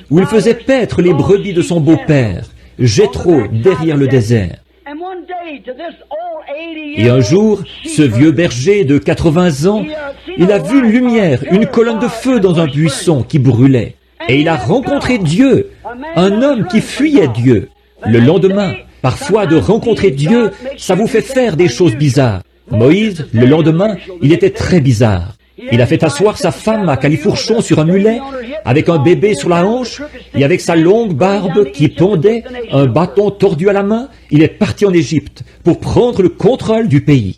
où il faisait paître les brebis de son beau-père, Jéthro, derrière le désert. Et un jour, ce vieux berger de 80 ans, il a vu une lumière, une colonne de feu dans un buisson qui brûlait. Et il a rencontré Dieu, un homme qui fuyait Dieu. Le lendemain, parfois de rencontrer Dieu, ça vous fait faire des choses bizarres. Moïse, le lendemain, il était très bizarre. Il a fait asseoir sa femme à califourchon sur un mulet, avec un bébé sur la hanche, et avec sa longue barbe qui pendait, un bâton tordu à la main, il est parti en Égypte pour prendre le contrôle du pays.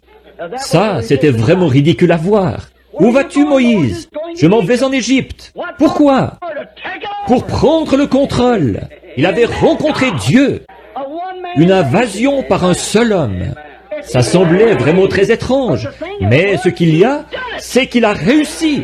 Ça, c'était vraiment ridicule à voir. Où vas-tu, Moïse? Je m'en vais en Égypte. Pourquoi? Pour prendre le contrôle. Il avait rencontré Dieu. Une invasion par un seul homme. Ça semblait vraiment très étrange, mais ce qu'il y a, c'est qu'il a réussi.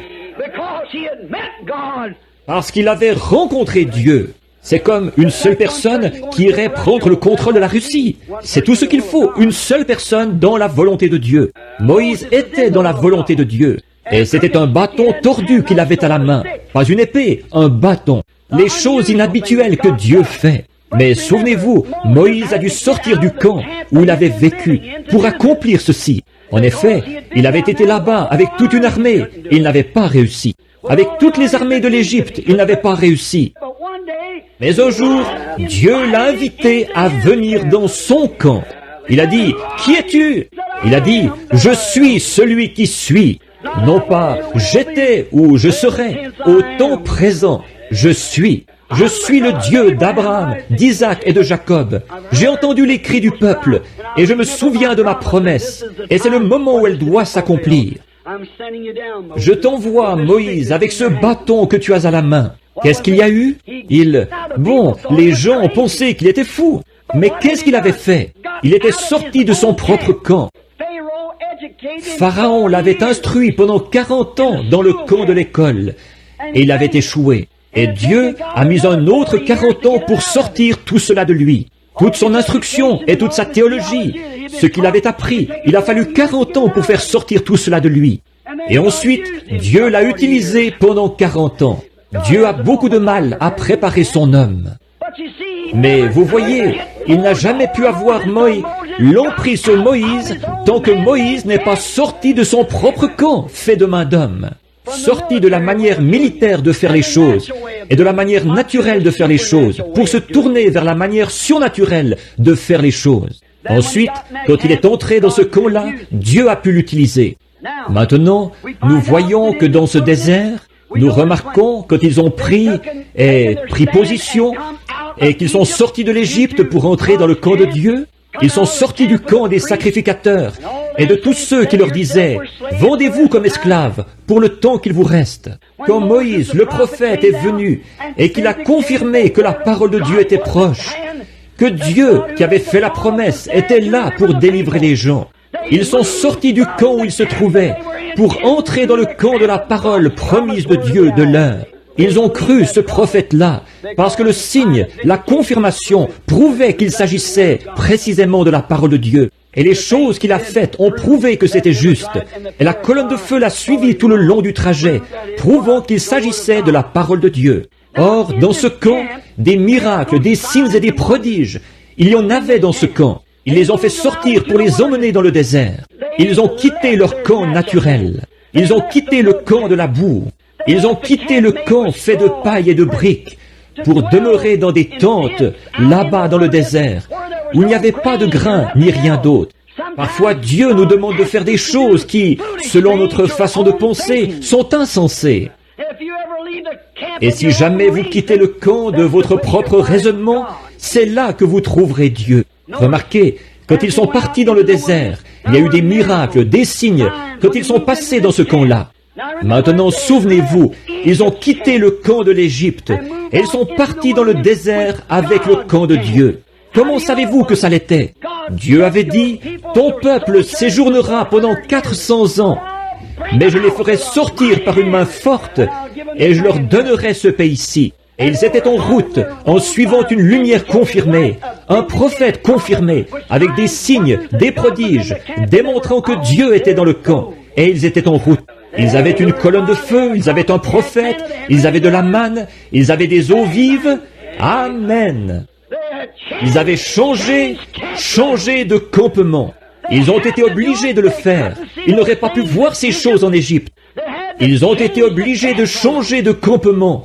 Parce qu'il avait rencontré Dieu. C'est comme une seule personne qui irait prendre le contrôle de la Russie. C'est tout ce qu'il faut, une seule personne dans la volonté de Dieu. Moïse était dans la volonté de Dieu. Et c'était un bâton tordu qu'il avait à la main. Pas une épée, un bâton. Les choses inhabituelles que Dieu fait. Mais souvenez-vous, Moïse a dû sortir du camp où il avait vécu pour accomplir ceci. En effet, il avait été là-bas avec toute une armée et il n'avait pas réussi. Avec toutes les armées de l'Égypte, il n'avait pas réussi. Mais un jour, Dieu l'a invité à venir dans son camp. Il a dit, « Qui es-tu » Il a dit, « Je suis celui qui suis. » Non pas « J'étais » ou « Je serai ». Au temps présent, je suis. Je suis le Dieu d'Abraham, d'Isaac et de Jacob. J'ai entendu les cris du peuple et je me souviens de ma promesse. Et c'est le moment où elle doit s'accomplir. Je t'envoie, Moïse, avec ce bâton que tu as à la main. Qu'est-ce qu'il y a eu? Les gens ont pensé qu'il était fou. Mais qu'est-ce qu'il avait fait? Il était sorti de son propre camp. Pharaon l'avait instruit pendant 40 ans dans le camp de l'école. Et il avait échoué. Et Dieu a mis un autre 40 ans pour sortir tout cela de lui. Toute son instruction et toute sa théologie, ce qu'il avait appris, il a fallu 40 ans pour faire sortir tout cela de lui. Et ensuite, Dieu l'a utilisé pendant 40 ans. Dieu a beaucoup de mal à préparer son homme. Mais vous voyez, il n'a jamais pu avoir l'emprise sur Moïse tant que Moïse n'est pas sorti de son propre camp fait de main d'homme. Sorti de la manière militaire de faire les choses et de la manière naturelle de faire les choses pour se tourner vers la manière surnaturelle de faire les choses. Ensuite, quand il est entré dans ce camp-là, Dieu a pu l'utiliser. Maintenant, nous voyons que dans ce désert, nous remarquons quand ils ont pris position et qu'ils sont sortis de l'Égypte pour entrer dans le camp de Dieu, ils sont sortis du camp des sacrificateurs et de tous ceux qui leur disaient « Vendez-vous comme esclaves pour le temps qu'il vous reste ». Quand Moïse, le prophète, est venu et qu'il a confirmé que la parole de Dieu était proche, que Dieu, qui avait fait la promesse, était là pour délivrer les gens. Ils sont sortis du camp où ils se trouvaient pour entrer dans le camp de la parole promise de Dieu de l'heure. Ils ont cru ce prophète-là parce que le signe, la confirmation, prouvait qu'il s'agissait précisément de la parole de Dieu. Et les choses qu'il a faites ont prouvé que c'était juste. Et la colonne de feu l'a suivi tout le long du trajet, prouvant qu'il s'agissait de la parole de Dieu. Or, dans ce camp, des miracles, des signes et des prodiges, il y en avait dans ce camp. Ils les ont fait sortir pour les emmener dans le désert. Ils ont quitté leur camp naturel. Ils ont quitté le camp de la boue. Ils ont quitté le camp fait de paille et de briques pour demeurer dans des tentes, là-bas dans le désert, où il n'y avait pas de grain ni rien d'autre. Parfois, Dieu nous demande de faire des choses qui, selon notre façon de penser, sont insensées. Et si jamais vous quittez le camp de votre propre raisonnement, c'est là que vous trouverez Dieu. Remarquez, quand ils sont partis dans le désert, il y a eu des miracles, des signes, quand ils sont passés dans ce camp-là. Maintenant, souvenez-vous, ils ont quitté le camp de l'Égypte et ils sont partis dans le désert avec le camp de Dieu. Comment savez-vous que ça l'était? Dieu avait dit, « Ton peuple séjournera pendant 400 ans, mais je les ferai sortir par une main forte et je leur donnerai ce pays-ci. » Et ils étaient en route, en suivant une lumière confirmée, un prophète confirmé, avec des signes, des prodiges, démontrant que Dieu était dans le camp. Et ils étaient en route. Ils avaient une colonne de feu, ils avaient un prophète, ils avaient de la manne, ils avaient des eaux vives. Amen. Ils avaient changé de campement. Ils ont été obligés de le faire. Ils n'auraient pas pu voir ces choses en Égypte. Ils ont été obligés de changer de campement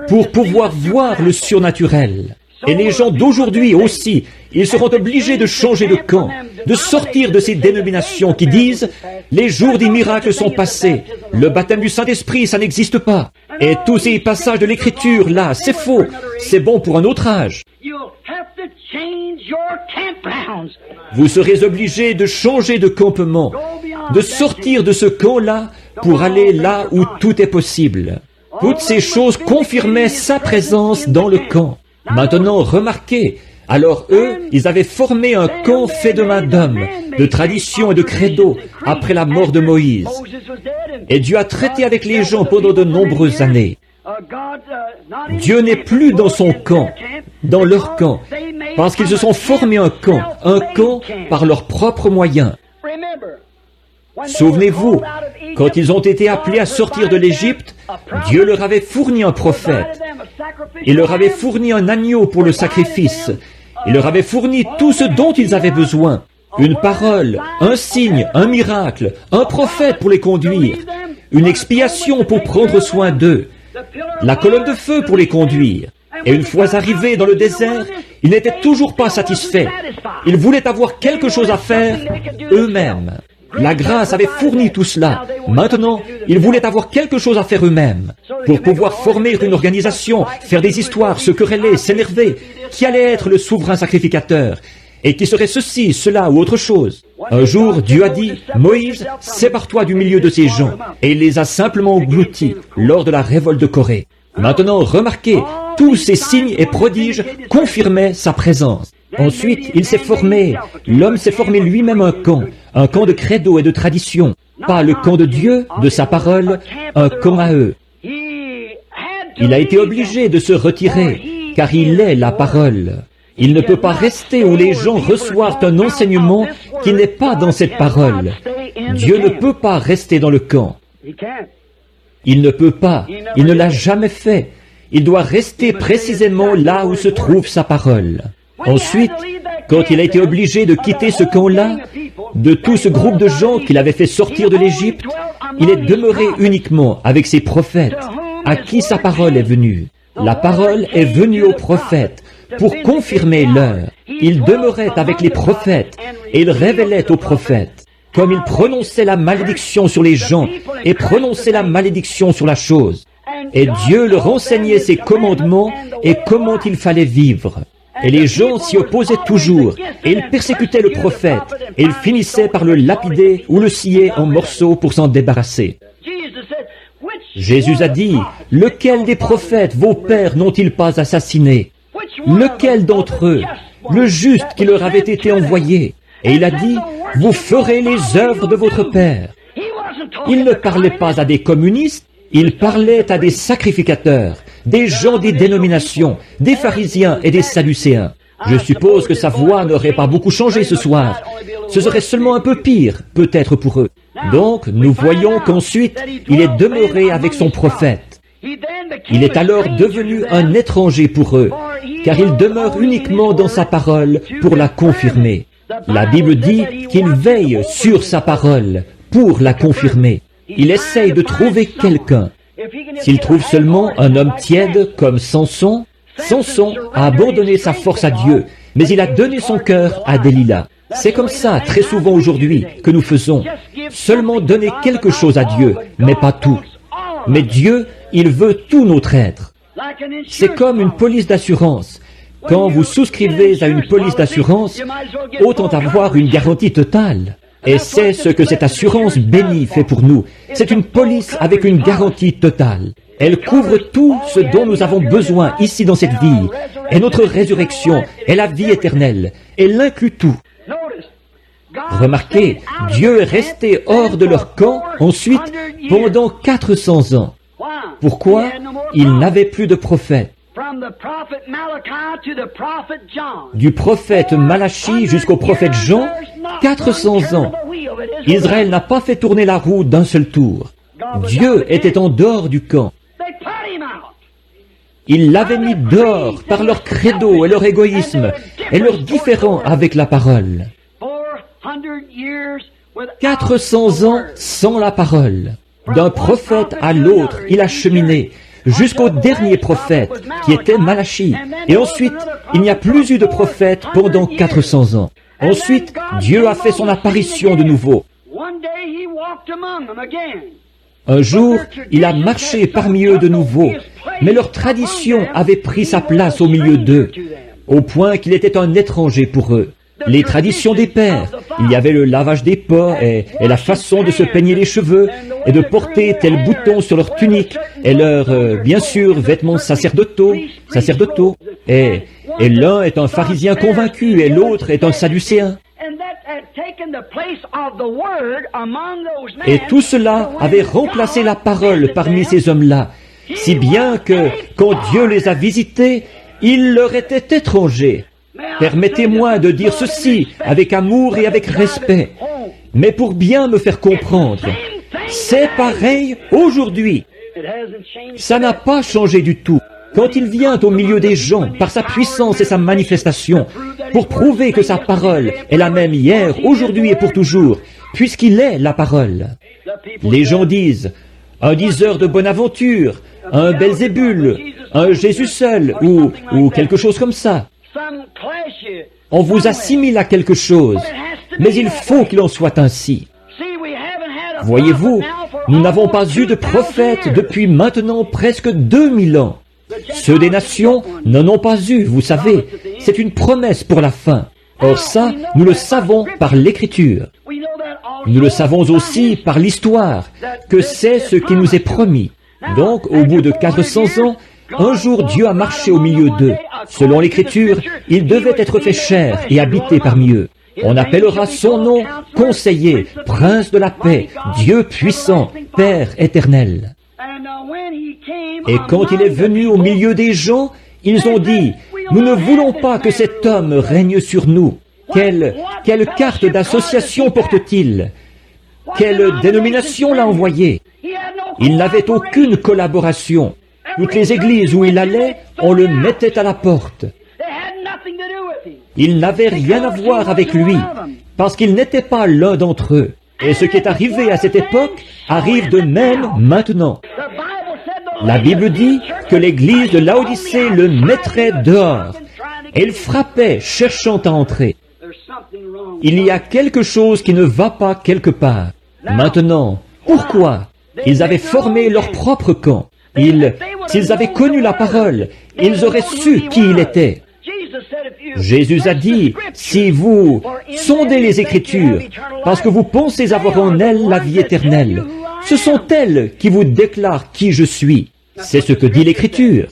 pour pouvoir voir le surnaturel. Et les gens d'aujourd'hui aussi, ils seront obligés de changer de camp, de sortir de ces dénominations qui disent « Les jours des miracles sont passés, le baptême du Saint-Esprit, ça n'existe pas. » Et tous ces passages de l'Écriture, là, c'est faux, c'est bon pour un autre âge. Vous serez obligés de changer de campement, de sortir de ce camp-là pour aller là où tout est possible. Toutes ces choses confirmaient sa présence dans le camp. Maintenant, remarquez, alors eux, ils avaient formé un camp fait de main d'hommes, de tradition et de credo, après la mort de Moïse. Et Dieu a traité avec les gens pendant de nombreuses années. Dieu n'est plus dans son camp, dans leur camp, parce qu'ils se sont formés un camp par leurs propres moyens. Souvenez-vous, quand ils ont été appelés à sortir de l'Égypte, Dieu leur avait fourni un prophète. Il leur avait fourni un agneau pour le sacrifice. Il leur avait fourni tout ce dont ils avaient besoin. Une parole, un signe, un miracle, un prophète pour les conduire, une expiation pour prendre soin d'eux, la colonne de feu pour les conduire. Et une fois arrivés dans le désert, ils n'étaient toujours pas satisfaits. Ils voulaient avoir quelque chose à faire eux-mêmes. La grâce avait fourni tout cela. Maintenant, ils voulaient avoir quelque chose à faire eux-mêmes. Pour pouvoir former une organisation, faire des histoires, se quereller, s'énerver, qui allait être le souverain sacrificateur, et qui serait ceci, cela ou autre chose. Un jour, Dieu a dit, « Moïse, sépare-toi du milieu de ces gens. » Et il les a simplement engloutis lors de la révolte de Corée. Maintenant, remarquez, tous ces signes et prodiges confirmaient sa présence. Ensuite, il s'est formé, l'homme s'est formé lui-même un camp de credo et de tradition. Pas le camp de Dieu, de sa parole, un camp à eux. Il a été obligé de se retirer, car il est la parole. Il ne peut pas rester où les gens reçoivent un enseignement qui n'est pas dans cette parole. Dieu ne peut pas rester dans le camp. Il ne peut pas, il ne l'a jamais fait. Il doit rester précisément là où se trouve sa parole. Ensuite, quand il a été obligé de quitter ce camp-là, de tout ce groupe de gens qu'il avait fait sortir de l'Égypte, il est demeuré uniquement avec ses prophètes, à qui sa parole est venue. La parole est venue aux prophètes pour confirmer l'heure. Il demeurait avec les prophètes et il révélait aux prophètes. Comme il prononçait la malédiction sur les gens et prononçait la malédiction sur la chose. Et Dieu leur enseignait ses commandements et comment il fallait vivre. Et les gens s'y opposaient toujours, et ils persécutaient le prophète, et ils finissaient par le lapider ou le scier en morceaux pour s'en débarrasser. Jésus a dit, « Lequel des prophètes vos pères n'ont-ils pas assassiné? Lequel d'entre eux? le juste qui leur avait été envoyé. Et il a dit, vous ferez les œuvres de votre Père. Il ne parlait pas à des communistes, il parlait à des sacrificateurs, des gens des dénominations, des pharisiens et des sadducéens. Je suppose que sa voix n'aurait pas beaucoup changé ce soir. Ce serait seulement un peu pire, peut-être pour eux. Donc, nous voyons qu'ensuite, il est demeuré avec son prophète. Il est alors devenu un étranger pour eux, car il demeure uniquement dans sa parole pour la confirmer. La Bible dit qu'il veille sur sa parole pour la confirmer. Il essaye de trouver quelqu'un. S'il trouve seulement un homme tiède comme Samson, Samson a abandonné sa force à Dieu, mais il a donné son cœur à Delilah. C'est comme ça, très souvent aujourd'hui, que nous faisons. Seulement donner quelque chose à Dieu, mais pas tout. Mais Dieu, il veut tout notre être. C'est comme une police d'assurance. Quand vous souscrivez à une police d'assurance, autant avoir une garantie totale. Et c'est ce que cette assurance bénie fait pour nous. C'est une police avec une garantie totale. Elle couvre tout ce dont nous avons besoin ici dans cette vie, et notre résurrection, et la vie éternelle. Elle inclut tout. Remarquez, Dieu est resté hors de leur camp ensuite pendant 400 ans. Pourquoi? Il n'avait plus de prophète. Du prophète Malachie jusqu'au prophète Jean, 400 ans. Israël n'a pas fait tourner la roue d'un seul tour. Dieu était en dehors du camp. Ils l'avaient mis dehors par leur credo et leur égoïsme et leur différend avec la parole. 400 ans sans la parole. D'un prophète à l'autre, il a cheminé jusqu'au dernier prophète qui était Malachie. Et ensuite, il n'y a plus eu de prophète pendant 400 ans. Ensuite, Dieu a fait son apparition de nouveau. Un jour, il a marché parmi eux de nouveau, mais leur tradition avait pris sa place au milieu d'eux, au point qu'il était un étranger pour eux. Les traditions des pères, il y avait le lavage des pas et la façon de se peigner les cheveux et de porter tel bouton sur leur tunique et leurs, bien sûr, vêtements sacerdotaux. Et l'un est un pharisien convaincu et l'autre est un sadducéen. Et tout cela avait remplacé la parole parmi ces hommes-là, si bien que, quand Dieu les a visités, ils leur étaient étrangers. Permettez-moi de dire ceci avec amour et avec respect, mais pour bien me faire comprendre. C'est pareil aujourd'hui. Ça n'a pas changé du tout. Quand il vient au milieu des gens par sa puissance et sa manifestation, pour prouver que sa parole est la même hier, aujourd'hui et pour toujours, puisqu'il est la parole. Les gens disent, un diseur de bonne aventure, un Belzébul, un Jésus seul, ou quelque chose comme ça. On vous assimile à quelque chose, mais il faut qu'il en soit ainsi. Voyez-vous, nous n'avons pas eu de prophète depuis maintenant presque 2000 ans. Ceux des nations n'en ont pas eu, vous savez. C'est une promesse pour la fin. Or ça, nous le savons par l'Écriture. Nous le savons aussi par l'histoire, que c'est ce qui nous est promis. Donc, au bout de 400 ans, un jour Dieu a marché au milieu d'eux. Selon l'Écriture, il devait être fait chair et habiter parmi eux. On appellera son nom Conseiller, Prince de la paix, Dieu puissant, Père éternel. Et quand il est venu au milieu des gens, ils ont dit, nous ne voulons pas que cet homme règne sur nous. Quelle carte d'association porte-t-il? Quelle dénomination l'a envoyé? Il n'avait aucune collaboration. Toutes les églises où il allait, on le mettait à la porte. Il n'avait rien à voir avec lui, parce qu'il n'était pas l'un d'entre eux. Et ce qui est arrivé à cette époque arrive de même maintenant. La Bible dit que l'église de Laodicée le mettrait dehors, et il frappait, cherchant à entrer. Il y a quelque chose qui ne va pas quelque part. Maintenant, pourquoi? Ils avaient formé leur propre camp. S'ils avaient connu la parole, ils auraient su qui il était. Jésus a dit, si vous sondez les Écritures, parce que vous pensez avoir en elles la vie éternelle, ce sont elles qui vous déclarent qui je suis. C'est ce que dit l'Écriture.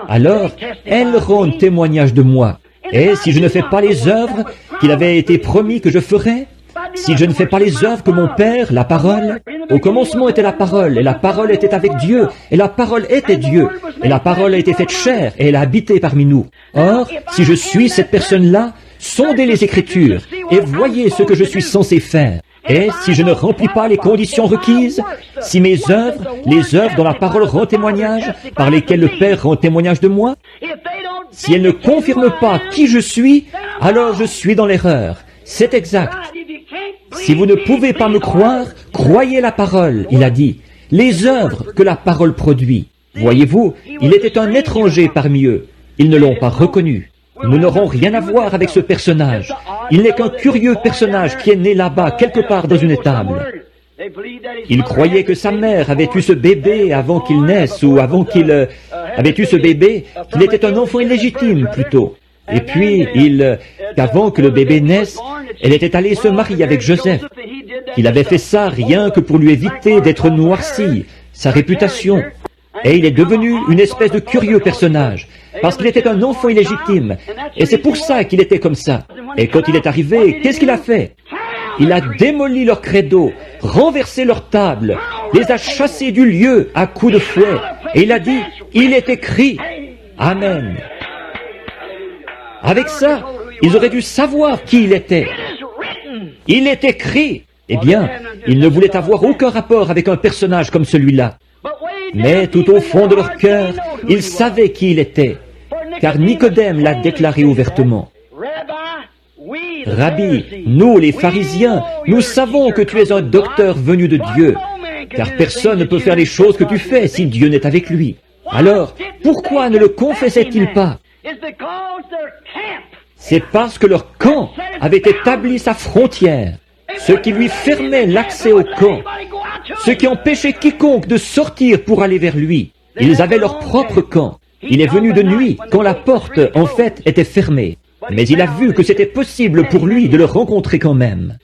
Alors, elles rendent témoignage de moi. Et si je ne fais pas les œuvres qu'il avait été promis que je ferais, si je ne fais pas les œuvres que mon Père, la parole, au commencement était la parole, et la parole était avec Dieu, et la parole était Dieu, et la parole a été faite chair, et elle a habité parmi nous. Or, si je suis cette personne-là, sondez les Écritures, et voyez ce que je suis censé faire. Et si je ne remplis pas les conditions requises, si mes œuvres, les œuvres dont la parole rend témoignage, par lesquelles le Père rend témoignage de moi, si elles ne confirment pas qui je suis, alors je suis dans l'erreur. C'est exact. Si vous ne pouvez pas me croire, croyez la parole, il a dit, les œuvres que la parole produit. Voyez-vous, il était un étranger parmi eux. Ils ne l'ont pas reconnu. Nous n'aurons rien à voir avec ce personnage. Il n'est qu'un curieux personnage qui est né là-bas, quelque part dans une étable. Il croyait que sa mère avait eu ce bébé avant qu'il naisse, ou avant qu'il avait eu ce bébé, qu'il était un enfant illégitime plutôt. Et puis, qu'avant que le bébé naisse, elle était allée se marier avec Joseph. Il avait fait ça rien que pour lui éviter d'être noirci, sa réputation. Et il est devenu une espèce de curieux personnage, parce qu'il était un enfant illégitime. Et c'est pour ça qu'il était comme ça. Et quand il est arrivé, qu'est-ce qu'il a fait? Il a démoli leur credo, renversé leur table, les a chassés du lieu à coups de fouet. Et il a dit, il est écrit. Amen. Avec ça, ils auraient dû savoir qui il était. Il est écrit. Eh bien, ils ne voulaient avoir aucun rapport avec un personnage comme celui-là. Mais tout au fond de leur cœur, ils savaient qui il était, car Nicodème l'a déclaré ouvertement. Rabbi, nous les pharisiens, nous savons que tu es un docteur venu de Dieu, car personne ne peut faire les choses que tu fais si Dieu n'est avec lui. Alors, pourquoi ne le confessait-il pas? C'est parce que leur camp avait établi sa frontière, ce qui lui fermait l'accès au camp, ce qui empêchait quiconque de sortir pour aller vers lui. Ils avaient leur propre camp. Il est venu de nuit, quand la porte, en fait, était fermée. Mais il a vu que c'était possible pour lui de le rencontrer quand même.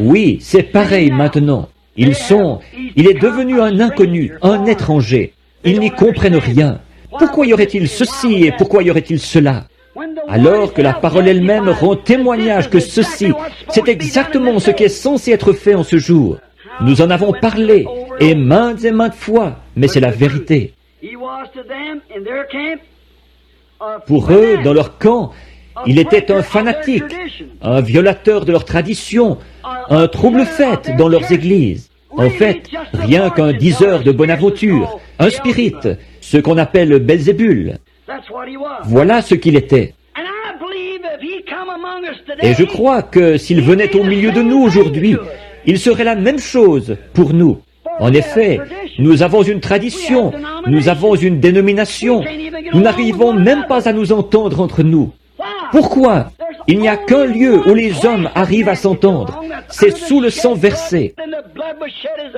Oui, c'est pareil maintenant. Il est devenu un inconnu, un étranger. Ils n'y comprennent rien. Pourquoi y aurait-il ceci et pourquoi y aurait-il cela? Alors que la parole elle-même rend témoignage que ceci, c'est exactement ce qui est censé être fait en ce jour. Nous en avons parlé, et maintes fois, mais c'est la vérité. Pour eux, dans leur camp, il était un fanatique, un violateur de leur tradition, un trouble-fête dans leurs églises. En fait, rien qu'un diseur de bonne aventure, un spirit, ce qu'on appelle Belzébul. Voilà ce qu'il était. Et je crois que s'il venait au milieu de nous aujourd'hui, il serait la même chose pour nous. En effet, nous avons une tradition, nous avons une dénomination, nous n'arrivons même pas à nous entendre entre nous. Pourquoi? Il n'y a qu'un lieu où les hommes arrivent à s'entendre, c'est sous le sang versé.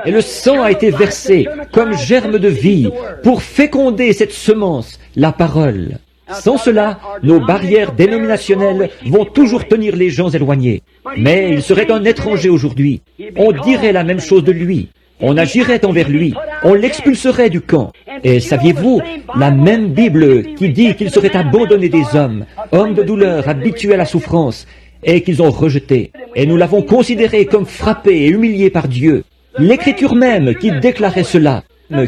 Et le sang a été versé comme germe de vie pour féconder cette semence, la parole. Sans cela, nos barrières dénominationnelles vont toujours tenir les gens éloignés. Mais il serait un étranger aujourd'hui. On dirait la même chose de lui. On agirait envers lui. On l'expulserait du camp. Et saviez-vous, la même Bible qui dit qu'il serait abandonné des hommes, hommes de douleur, habitués à la souffrance, et qu'ils ont rejeté. Et nous l'avons considéré comme frappé et humilié par Dieu. L'Écriture même qui déclarait cela,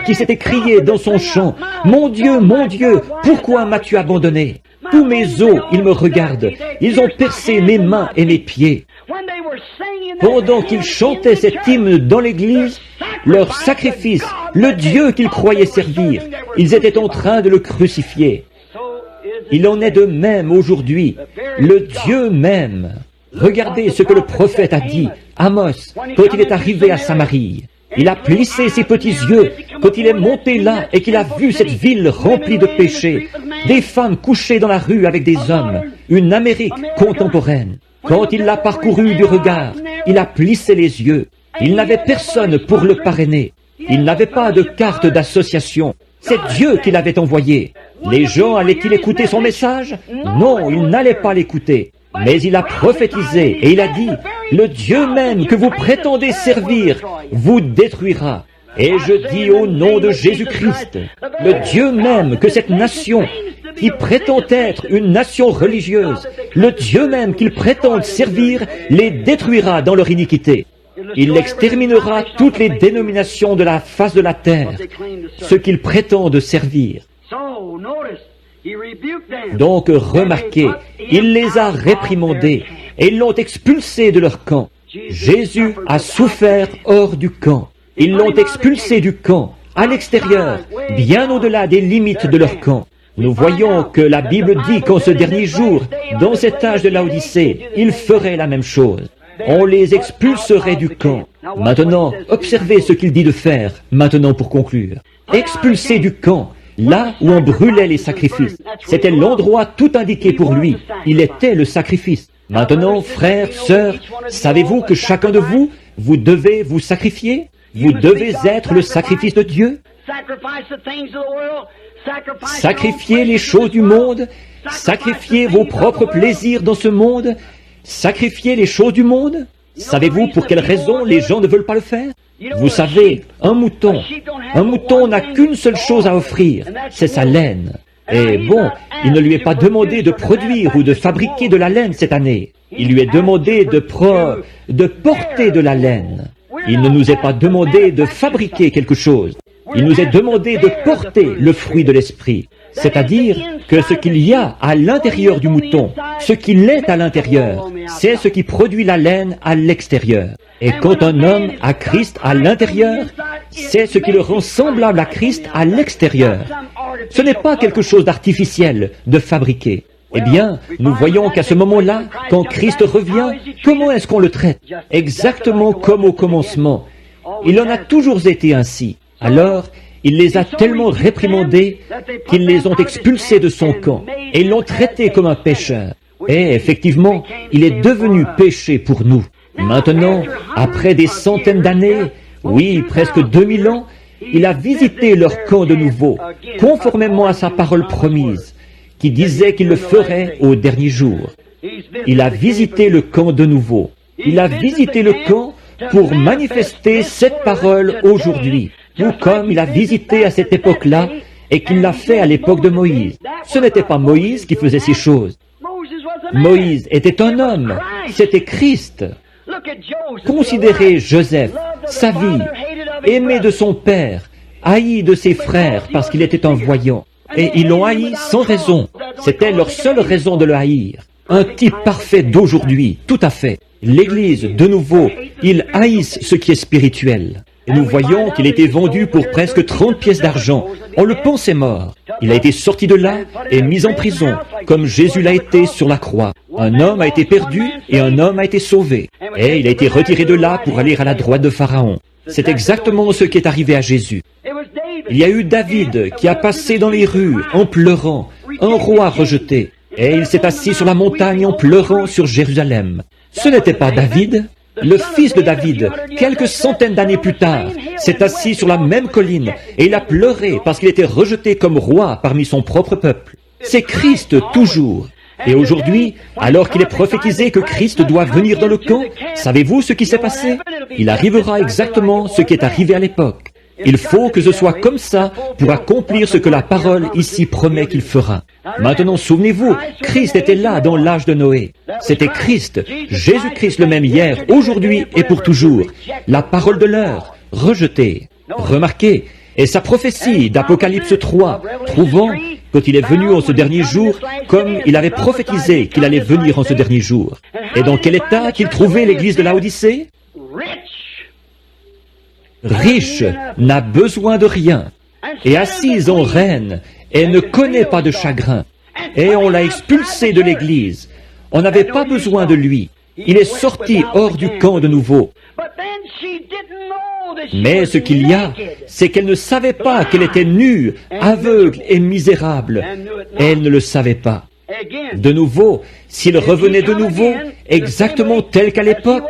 qui s'était crié dans son chant, « Mon Dieu, pourquoi m'as-tu abandonné? Tous mes os, ils me regardent, ils ont percé mes mains et mes pieds. » Pendant qu'ils chantaient cet hymne dans l'église, leur sacrifice, le Dieu qu'ils croyaient servir, ils étaient en train de le crucifier. Il en est de même aujourd'hui, le Dieu même. Regardez ce que le prophète a dit, Amos, quand il est arrivé à Samarie. Il a plissé ses petits yeux quand il est monté là et qu'il a vu cette ville remplie de péchés, des femmes couchées dans la rue avec des hommes, une Amérique contemporaine. Quand il l'a parcouru du regard, il a plissé les yeux. Il n'avait personne pour le parrainer. Il n'avait pas de carte d'association. C'est Dieu qui l'avait envoyé. Les gens allaient-ils écouter son message? Non, ils n'allaient pas l'écouter. Mais il a prophétisé et il a dit, « Le Dieu même que vous prétendez servir vous détruira. » Et je dis au nom de Jésus-Christ, le Dieu même que cette nation, qui prétend être une nation religieuse, le Dieu même qu'ils prétendent servir, les détruira dans leur iniquité. Il exterminera toutes les dénominations de la face de la terre, ceux qu'ils prétendent servir. Donc remarquez, il les a réprimandés et ils l'ont expulsé de leur camp. Jésus a souffert hors du camp. Ils l'ont expulsé du camp, à l'extérieur, bien au-delà des limites de leur camp. Nous voyons que la Bible dit qu'en ce dernier jour, dans cet âge de l'Odyssée, il ferait la même chose. On les expulserait du camp. Maintenant, observez ce qu'il dit de faire, maintenant pour conclure. Expulser du camp, là où on brûlait les sacrifices. C'était l'endroit tout indiqué pour lui. Il était le sacrifice. Maintenant, frères, sœurs, savez-vous que chacun de vous, vous devez vous sacrifier? Vous devez être le sacrifice de Dieu. Sacrifiez les choses du monde, sacrifiez vos propres plaisirs dans ce monde, sacrifiez les choses du monde. Savez-vous pour quelle raison les gens ne veulent pas le faire? Vous savez, un mouton n'a qu'une seule chose à offrir, c'est sa laine. Et bon, il ne lui est pas demandé de produire ou de fabriquer de la laine cette année. Il lui est demandé de porter de la laine. Il ne nous est pas demandé de fabriquer quelque chose. Il nous est demandé de porter le fruit de l'esprit. C'est-à-dire que ce qu'il y a à l'intérieur du mouton, ce qu'il est à l'intérieur, c'est ce qui produit la laine à l'extérieur. Et quand un homme a Christ à l'intérieur, c'est ce qui le rend semblable à Christ à l'extérieur. Ce n'est pas quelque chose d'artificiel, de fabriqué. Eh bien, nous voyons qu'à ce moment-là, quand Christ revient, comment est-ce qu'on le traite? Exactement comme au commencement. Il en a toujours été ainsi. Alors, il les a tellement réprimandés qu'ils les ont expulsés de son camp et ils l'ont traité comme un pécheur. Et effectivement, il est devenu péché pour nous. Maintenant, après des centaines d'années, oui, presque 2000 ans, il a visité leur camp de nouveau, conformément à sa parole promise, qui disait qu'il le ferait au dernier jour. Il a visité le camp de nouveau. Il a visité le camp pour manifester cette parole aujourd'hui, tout comme il a visité à cette époque-là et qu'il l'a fait à l'époque de Moïse. Ce n'était pas Moïse qui faisait ces choses. Moïse était un homme, c'était Christ. Considérez Joseph, sa vie, aimé de son père, haï de ses frères parce qu'il était un voyant. Et ils l'ont haï sans raison. C'était leur seule raison de le haïr. Un type parfait d'aujourd'hui, tout à fait. L'Église, de nouveau, ils haïssent ce qui est spirituel. Et nous voyons qu'il a été vendu pour presque 30 pièces d'argent. On le pensait mort. Il a été sorti de là et mis en prison, comme Jésus l'a été sur la croix. Un homme a été perdu et un homme a été sauvé. Et il a été retiré de là pour aller à la droite de Pharaon. C'est exactement ce qui est arrivé à Jésus. Il y a eu David qui a passé dans les rues en pleurant, un roi rejeté. Et il s'est assis sur la montagne en pleurant sur Jérusalem. Ce n'était pas David. Le fils de David, quelques centaines d'années plus tard, s'est assis sur la même colline et il a pleuré parce qu'il était rejeté comme roi parmi son propre peuple. C'est Christ toujours. Et aujourd'hui, alors qu'il est prophétisé que Christ doit venir dans le camp, savez-vous ce qui s'est passé? Il arrivera exactement ce qui est arrivé à l'époque. Il faut que ce soit comme ça pour accomplir ce que la parole ici promet qu'il fera. Maintenant, souvenez-vous, Christ était là dans l'âge de Noé. C'était Christ, Jésus-Christ le même hier, aujourd'hui et pour toujours. La parole de l'heure, rejetée. Remarquez, et sa prophétie d'Apocalypse 3, trouvant, quand il est venu en ce dernier jour, comme il avait prophétisé qu'il allait venir en ce dernier jour. Et dans quel état qu'il trouvait l'église de Laodicée? Riche, n'a besoin de rien, et assise en reine, et ne connaît pas de chagrin. Et on l'a expulsé de l'église. On n'avait pas besoin de lui. Il est sorti hors du camp de nouveau. Mais ce qu'il y a, c'est qu'elle ne savait pas qu'elle était nue, aveugle et misérable. Elle ne le savait pas. De nouveau, s'il revenait de nouveau, exactement tel qu'à l'époque,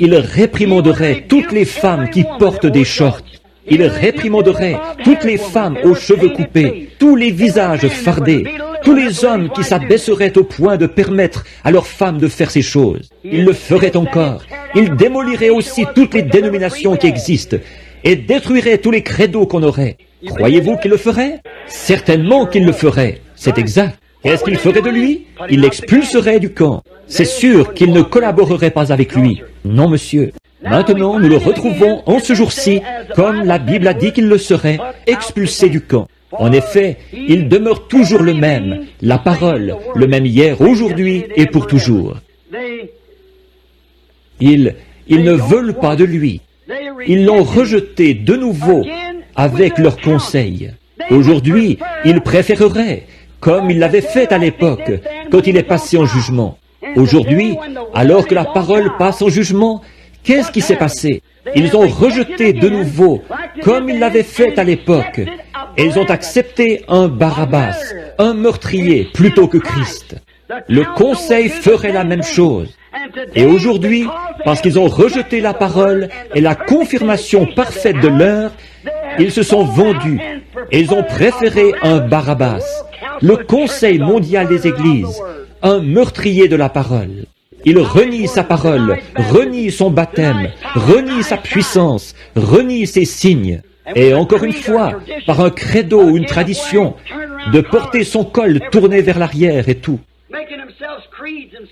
il réprimanderait toutes les femmes qui portent des shorts. Il réprimanderait toutes les femmes aux cheveux coupés, tous les visages fardés, tous les hommes qui s'abaisseraient au point de permettre à leurs femmes de faire ces choses. Il le ferait encore. Il démolirait aussi toutes les dénominations qui existent et détruirait tous les credos qu'on aurait. Croyez-vous qu'il le ferait? Certainement qu'il le ferait. C'est exact. Qu'est-ce qu'il ferait de lui? Il l'expulserait du camp. C'est sûr qu'il ne collaborerait pas avec lui. Non, monsieur. Maintenant, nous le retrouvons en ce jour-ci, comme la Bible a dit qu'il le serait, expulsé du camp. En effet, il demeure toujours le même, la parole, le même hier, aujourd'hui et pour toujours. Ils ne veulent pas de lui. Ils l'ont rejeté de nouveau avec leurs conseils. Aujourd'hui, ils préféreraient, comme ils l'avaient fait à l'époque, quand il est passé en jugement. Aujourd'hui, alors que la parole passe en jugement, qu'est-ce qui s'est passé? Ils ont rejeté de nouveau, comme ils l'avaient fait à l'époque, et ils ont accepté un Barabbas, un meurtrier, plutôt que Christ. Le conseil ferait la même chose. Et aujourd'hui, parce qu'ils ont rejeté la parole et la confirmation parfaite de l'heure, ils se sont vendus et ils ont préféré un Barabbas, le Conseil mondial des églises, un meurtrier de la parole. Il renie sa parole, renie son baptême, renie sa puissance, renie ses signes. Et encore une fois, par un credo ou une tradition, de porter son col tourné vers l'arrière et tout.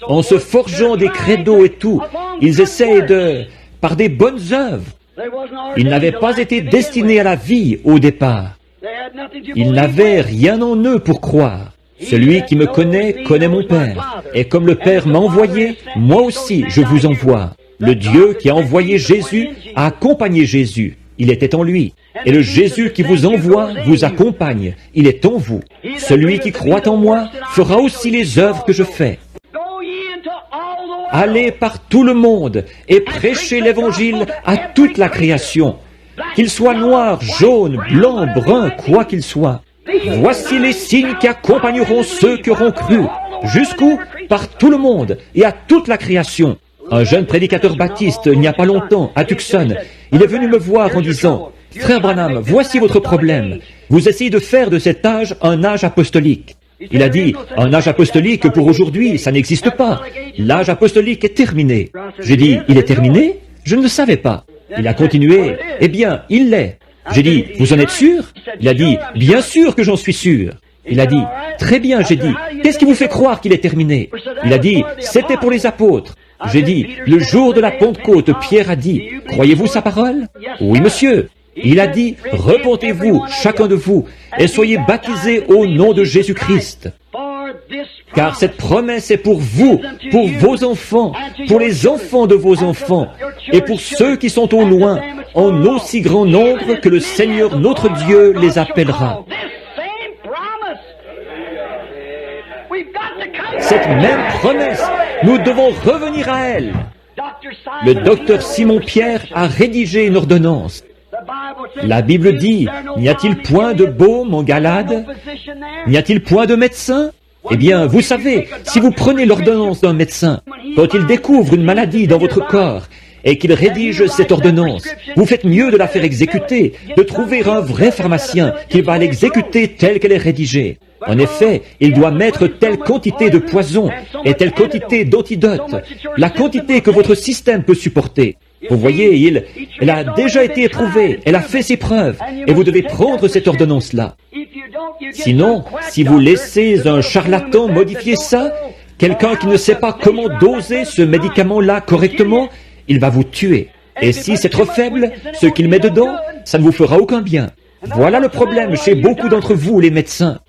En se forgeant des credos et tout, ils essayent par des bonnes œuvres. Ils n'avaient pas été destinés à la vie au départ. Ils n'avaient rien en eux pour croire. Celui qui me connaît connaît mon Père. Et comme le Père m'a envoyé, moi aussi je vous envoie. Le Dieu qui a envoyé Jésus a accompagné Jésus. Il était en lui. Et le Jésus qui vous envoie vous accompagne. Il est en vous. Celui qui croit en moi fera aussi les œuvres que je fais. Allez par tout le monde et prêchez l'Évangile à toute la création. Qu'il soit noir, jaune, blanc, brun, quoi qu'il soit. Voici les signes qui accompagneront ceux qui auront cru. Jusqu'où? Par tout le monde et à toute la création. Un jeune prédicateur baptiste, il n'y a pas longtemps, à Tucson, il est venu me voir en disant, « Frère Branham, voici votre problème. Vous essayez de faire de cet âge un âge apostolique. » Il a dit, « Un âge apostolique pour aujourd'hui, ça n'existe pas. L'âge apostolique est terminé. » J'ai dit, « Il est terminé? Je ne le savais pas. » Il a continué, « Eh bien, il l'est. » J'ai dit, « Vous en êtes sûr ?» Il a dit, « Bien sûr que j'en suis sûr. » Il a dit, « Très bien, j'ai dit, qu'est-ce qui vous fait croire qu'il est terminé ?» Il a dit, « C'était pour les apôtres. » J'ai dit, « Le jour de la Pentecôte, Pierre a dit, croyez-vous sa parole ?» Oui, monsieur. Il a dit, « Repentez-vous, chacun de vous, et soyez baptisés au nom de Jésus-Christ. » Car cette promesse est pour vous, pour vos enfants, pour les enfants de vos enfants, et pour ceux qui sont au loin, en aussi grand nombre que le Seigneur notre Dieu les appellera. Cette même promesse, nous devons revenir à elle. Le docteur Simon-Pierre a rédigé une ordonnance. La Bible dit, n'y a-t-il point de baume en Galade? N'y a-t-il point de médecin? Eh bien, vous savez, si vous prenez l'ordonnance d'un médecin, quand il découvre une maladie dans votre corps, et qu'il rédige cette ordonnance, vous faites mieux de la faire exécuter, de trouver un vrai pharmacien qui va l'exécuter telle qu'elle est rédigée. En effet, il doit mettre telle quantité de poison et telle quantité d'antidote, la quantité que votre système peut supporter. Vous voyez, elle a déjà été éprouvée, elle a fait ses preuves, et vous devez prendre cette ordonnance-là. Sinon, si vous laissez un charlatan modifier ça, quelqu'un qui ne sait pas comment doser ce médicament-là correctement, il va vous tuer. Et si c'est trop faible, ce qu'il met dedans, ça ne vous fera aucun bien. Voilà le problème chez beaucoup d'entre vous, les médecins.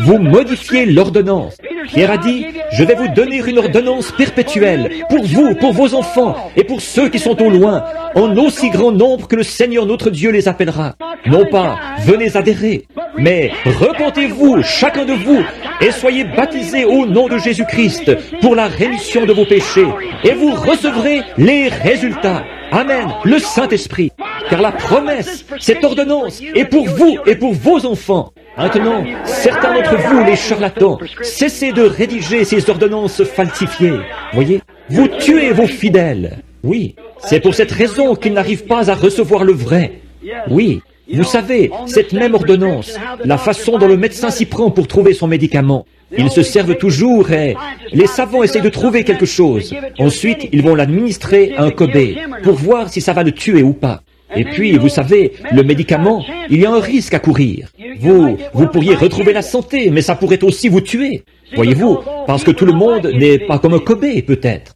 Vous modifiez l'ordonnance. Pierre a dit, je vais vous donner une ordonnance perpétuelle, pour vous, pour vos enfants, et pour ceux qui sont au loin, en aussi grand nombre que le Seigneur notre Dieu les appellera. Non pas, venez adhérer, mais repentez-vous, chacun de vous, et soyez baptisés au nom de Jésus-Christ, pour la rémission de vos péchés, et vous recevrez les résultats. Amen, le Saint-Esprit. Car la promesse, cette ordonnance, est pour vous et pour vos enfants. Maintenant, certains d'entre vous, les charlatans, cessez de rédiger ces ordonnances falsifiées. Voyez, vous tuez vos fidèles. Oui, c'est pour cette raison qu'ils n'arrivent pas à recevoir le vrai. Oui, vous savez, cette même ordonnance, la façon dont le médecin s'y prend pour trouver son médicament. Ils se servent toujours et les savants essayent de trouver quelque chose. Ensuite, ils vont l'administrer à un Kobe pour voir si ça va le tuer ou pas. Et puis, vous savez, le médicament, il y a un risque à courir. Vous pourriez retrouver la santé, mais ça pourrait aussi vous tuer. Voyez-vous, parce que tout le monde n'est pas comme un Kobe, peut-être.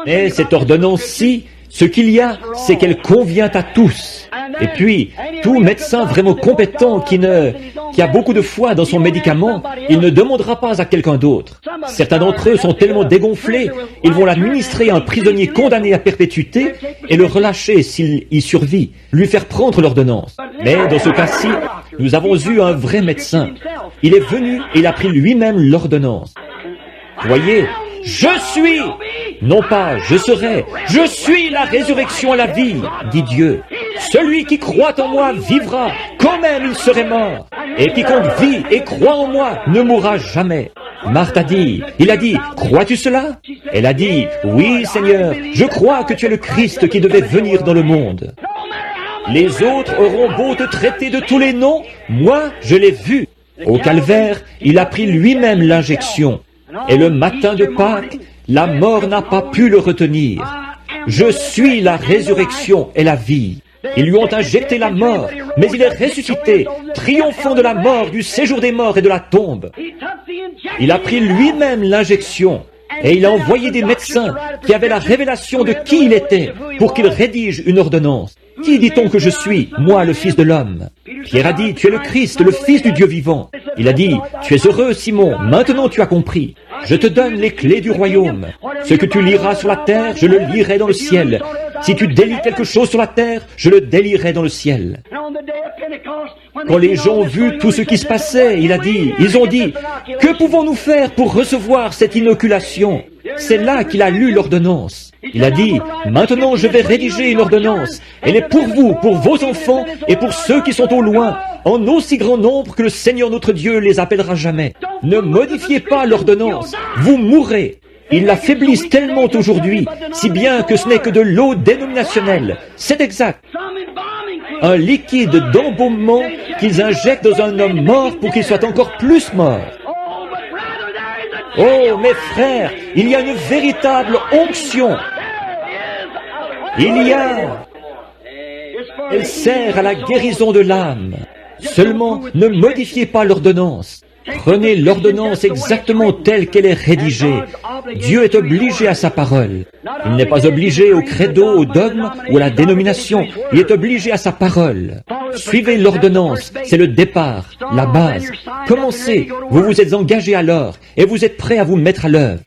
Mais cette ordonnance-ci, ce qu'il y a, c'est qu'elle convient à tous. Et puis, tout médecin vraiment compétent qui a beaucoup de foi dans son médicament, il ne demandera pas à quelqu'un d'autre. Certains d'entre eux sont tellement dégonflés, ils vont l'administrer à un prisonnier condamné à perpétuité et le relâcher s'il y survit, lui faire prendre l'ordonnance. Mais dans ce cas-ci, nous avons eu un vrai médecin. Il est venu et il a pris lui-même l'ordonnance. Voyez, je suis, non pas je serai, je suis la résurrection et la vie, dit Dieu. Celui qui croit en moi vivra, quand même il serait mort. Et quiconque vit et croit en moi ne mourra jamais. Marthe a dit, il a dit, crois-tu cela? Elle a dit, oui Seigneur, je crois que tu es le Christ qui devait venir dans le monde. Les autres auront beau te traiter de tous les noms, moi je l'ai vu. Au calvaire, il a pris lui-même l'injection. Et le matin de Pâques, la mort n'a pas pu le retenir. Je suis la résurrection et la vie. Ils lui ont injecté la mort, mais il est ressuscité, triomphant de la mort, du séjour des morts et de la tombe. Il a pris lui-même l'injection, et il a envoyé des médecins qui avaient la révélation de qui il était, pour qu'ils rédigent une ordonnance. Qui dit-on que je suis, moi, le Fils de l'homme? Pierre a dit, tu es le Christ, le Fils du Dieu vivant. Il a dit, tu es heureux, Simon, maintenant tu as compris. Je te donne les clés du royaume. Ce que tu liras sur la terre, je le lirai dans le ciel. Si tu délies quelque chose sur la terre, je le délierai dans le ciel. Quand les gens ont vu tout ce qui se passait, ils ont dit, que pouvons-nous faire pour recevoir cette inoculation? C'est là qu'il a lu l'ordonnance. Il a dit, maintenant je vais rédiger une ordonnance. Elle est pour vous, pour vos enfants et pour ceux qui sont au loin, en aussi grand nombre que le Seigneur notre Dieu les appellera jamais. Ne modifiez pas l'ordonnance, vous mourrez. Ils l'affaiblissent tellement aujourd'hui, si bien que ce n'est que de l'eau dénominationnelle. C'est exact. Un liquide d'embaumement qu'ils injectent dans un homme mort pour qu'il soit encore plus mort. Oh, mes frères, il y a une véritable onction. Elle sert à la guérison de l'âme. Seulement, ne modifiez pas l'ordonnance. Prenez l'ordonnance exactement telle qu'elle est rédigée. Dieu est obligé à sa parole. Il n'est pas obligé au credo, au dogme ou à la dénomination. Il est obligé à sa parole. Suivez l'ordonnance, c'est le départ, la base. Commencez, vous vous êtes engagé alors et vous êtes prêt à vous mettre à l'œuvre.